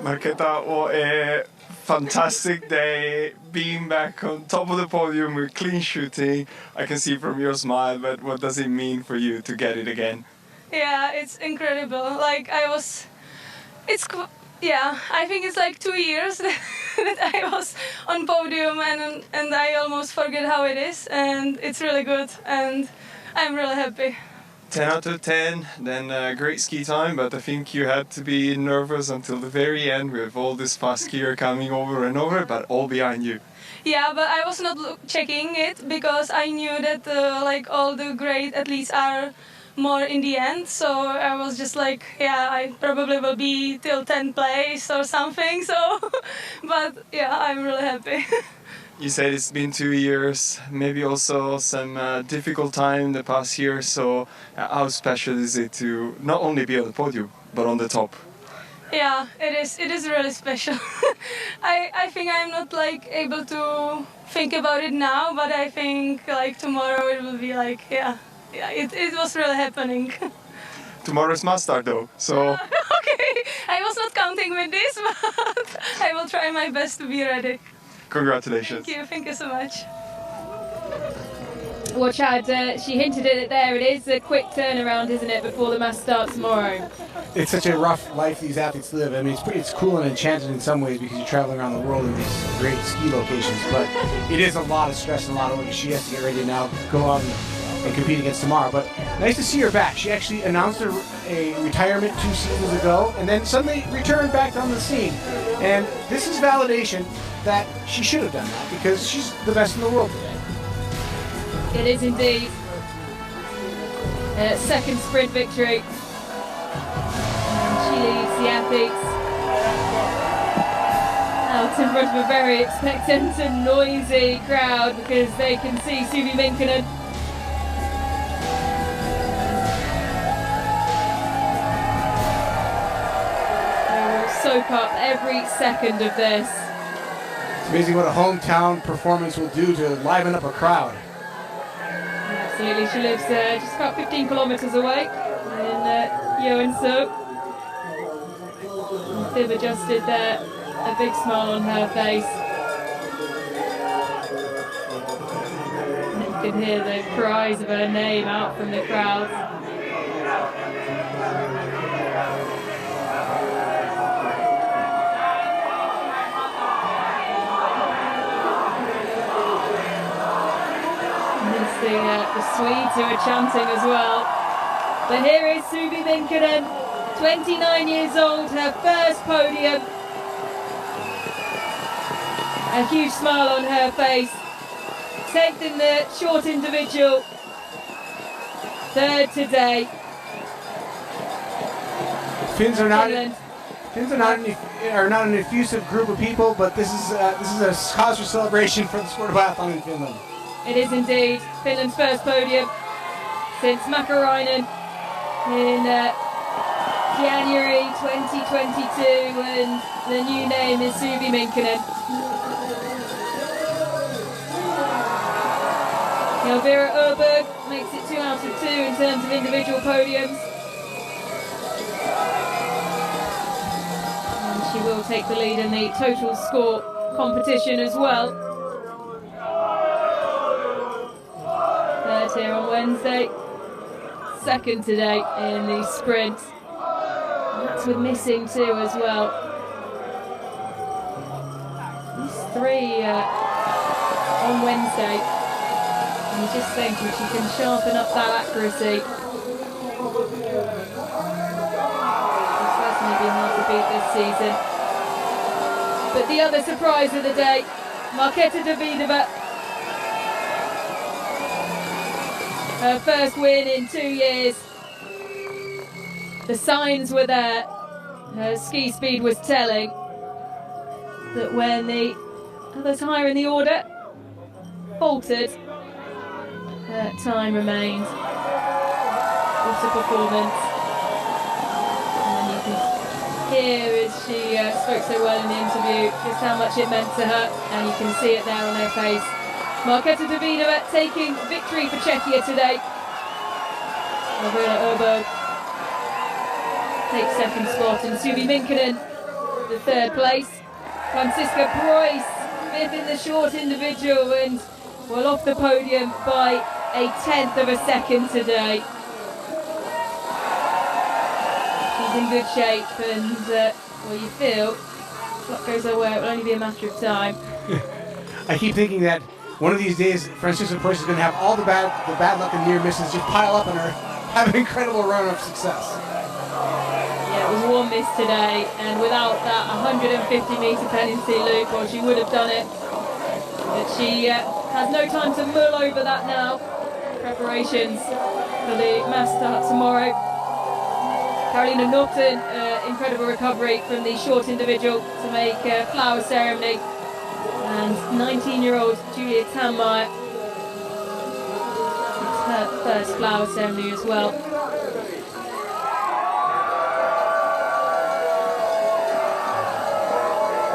Marketa, what a fantastic day, being back on top of the podium with clean shooting. I can see from your smile, but what does it mean for you to get it again?
Yeah, it's incredible. Like I think it's like 2 years that I was on podium and I almost forget how it is, and it's really good and I'm really happy.
10 out of 10, then great ski time, but I think you had to be nervous until the very end with all this fast skier coming over and over, but all behind you.
Yeah, but I was not checking it because I knew that like all the great athletes are more in the end, so I was just like, yeah, I probably will be till 10th place or something, so but yeah, I'm really happy.
You said it's been 2 years, maybe also some difficult time in the past year, so how special is it to not only be on the podium, but on the top?
Yeah, it is really special. I think I'm not like able to think about it now, but I think like tomorrow it will be like, yeah, it was really happening.
Tomorrow's must start though, so...
Okay, I was not counting with this, but I will try my best to be ready.
Congratulations.
Thank you so much.
Well, Chad, she hinted at it there. It is a quick turnaround, isn't it, before the mass starts tomorrow?
It's such a rough life these athletes live. I mean, it's cool and enchanted in some ways because you're traveling around the world in these great ski locations, but it is a lot of stress and a lot of work. She has to get ready to now go out and compete against tomorrow. But nice to see her back. She actually announced a retirement 2 seasons ago and then suddenly returned back on the scene. And this is validation that she should have done that because she's the best in the world today.
It is indeed. Second sprint victory. And she leads the athletes out in front of a very expectant and noisy crowd because they can see Suvi Minkkinen. They will soak up every second of this.
It's amazing what a hometown performance will do to liven up a crowd.
Absolutely, she lives just about 15 kilometres away in Joensuu. Bib adjusted there, a big smile on her face. And you can hear the cries of her name out from the crowd. The Swedes who are chanting as well. But here is Suvi Minkkinen, 29 years old, her first podium. A huge smile on her face. 10th in the short individual. 3rd today.
Finns are not an effusive group of people, but this is a cause for celebration for the sport of biathlon in Finland.
It is indeed Finland's first podium since Mäkäräinen in January 2022, and the new name is Suvi Minkkinen. Elvira Öberg makes it 2 out of 2 in terms of individual podiums. And she will take the lead in the total score competition as well. Here on Wednesday, 2nd today in the sprint. And that's with missing 2 as well. These 3 on Wednesday. And you just think if she can sharpen up that accuracy, she'll certainly be hard to beat this season. But the other surprise of the day, Marketa Davidova. Her first win in 2 years. The signs were there. Her ski speed was telling. That when the others higher in the order faltered, her time remained. What a performance. And you can hear as she spoke so well in the interview just how much it meant to her, and you can see it there on her face. Marketa Davidova taking victory for Czechia today. Elvira Öberg takes second spot, and Suvi Minkinen the third place. Franziska Preuss fifth in the short individual, and well off the podium by a 1/10 of a second today. She's in good shape, and well, you feel if luck goes her way, it will only be a matter of time.
I keep thinking that one of these days, Francisca Price is going to have all the bad luck and near misses just pile up on her, have an incredible run of success.
Yeah, it was one miss today, and without that 150-metre penalty loop, well, she would have done it. But she has no time to mull over that now. Preparations for the mass start tomorrow. Carolina Norton, incredible recovery from the short individual to make a flower ceremony. And 19-year-old Julia Tanmeyer, it's her first flower ceremony as well.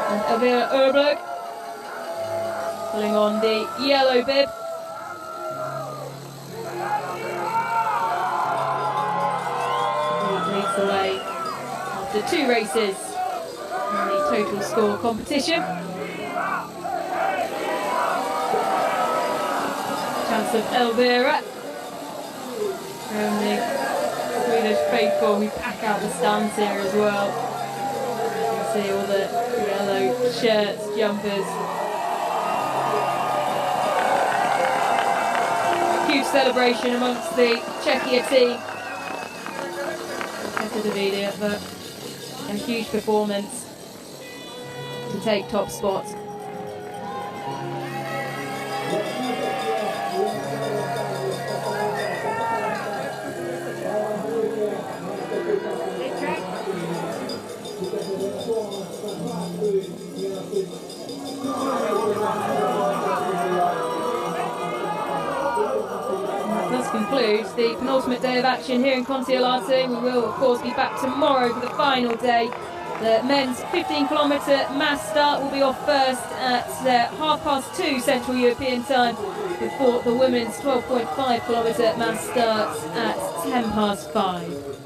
And Elvira Öberg pulling on the yellow bib. He leads the way after 2 races in the total score competition. Chance of Elvira. And the Swedish faithful who pack out the stands here as well. You can see all the yellow shirts, jumpers. Huge celebration amongst the Czechia team. Peter Davide, but a huge performance to take top spot. That concludes the penultimate day of action here in Kontiolahti. We will of course be back tomorrow for the final day. The men's 15-kilometre mass start will be off first at 2:30 Central European time, before the women's 12.5-kilometre mass starts at 5:10.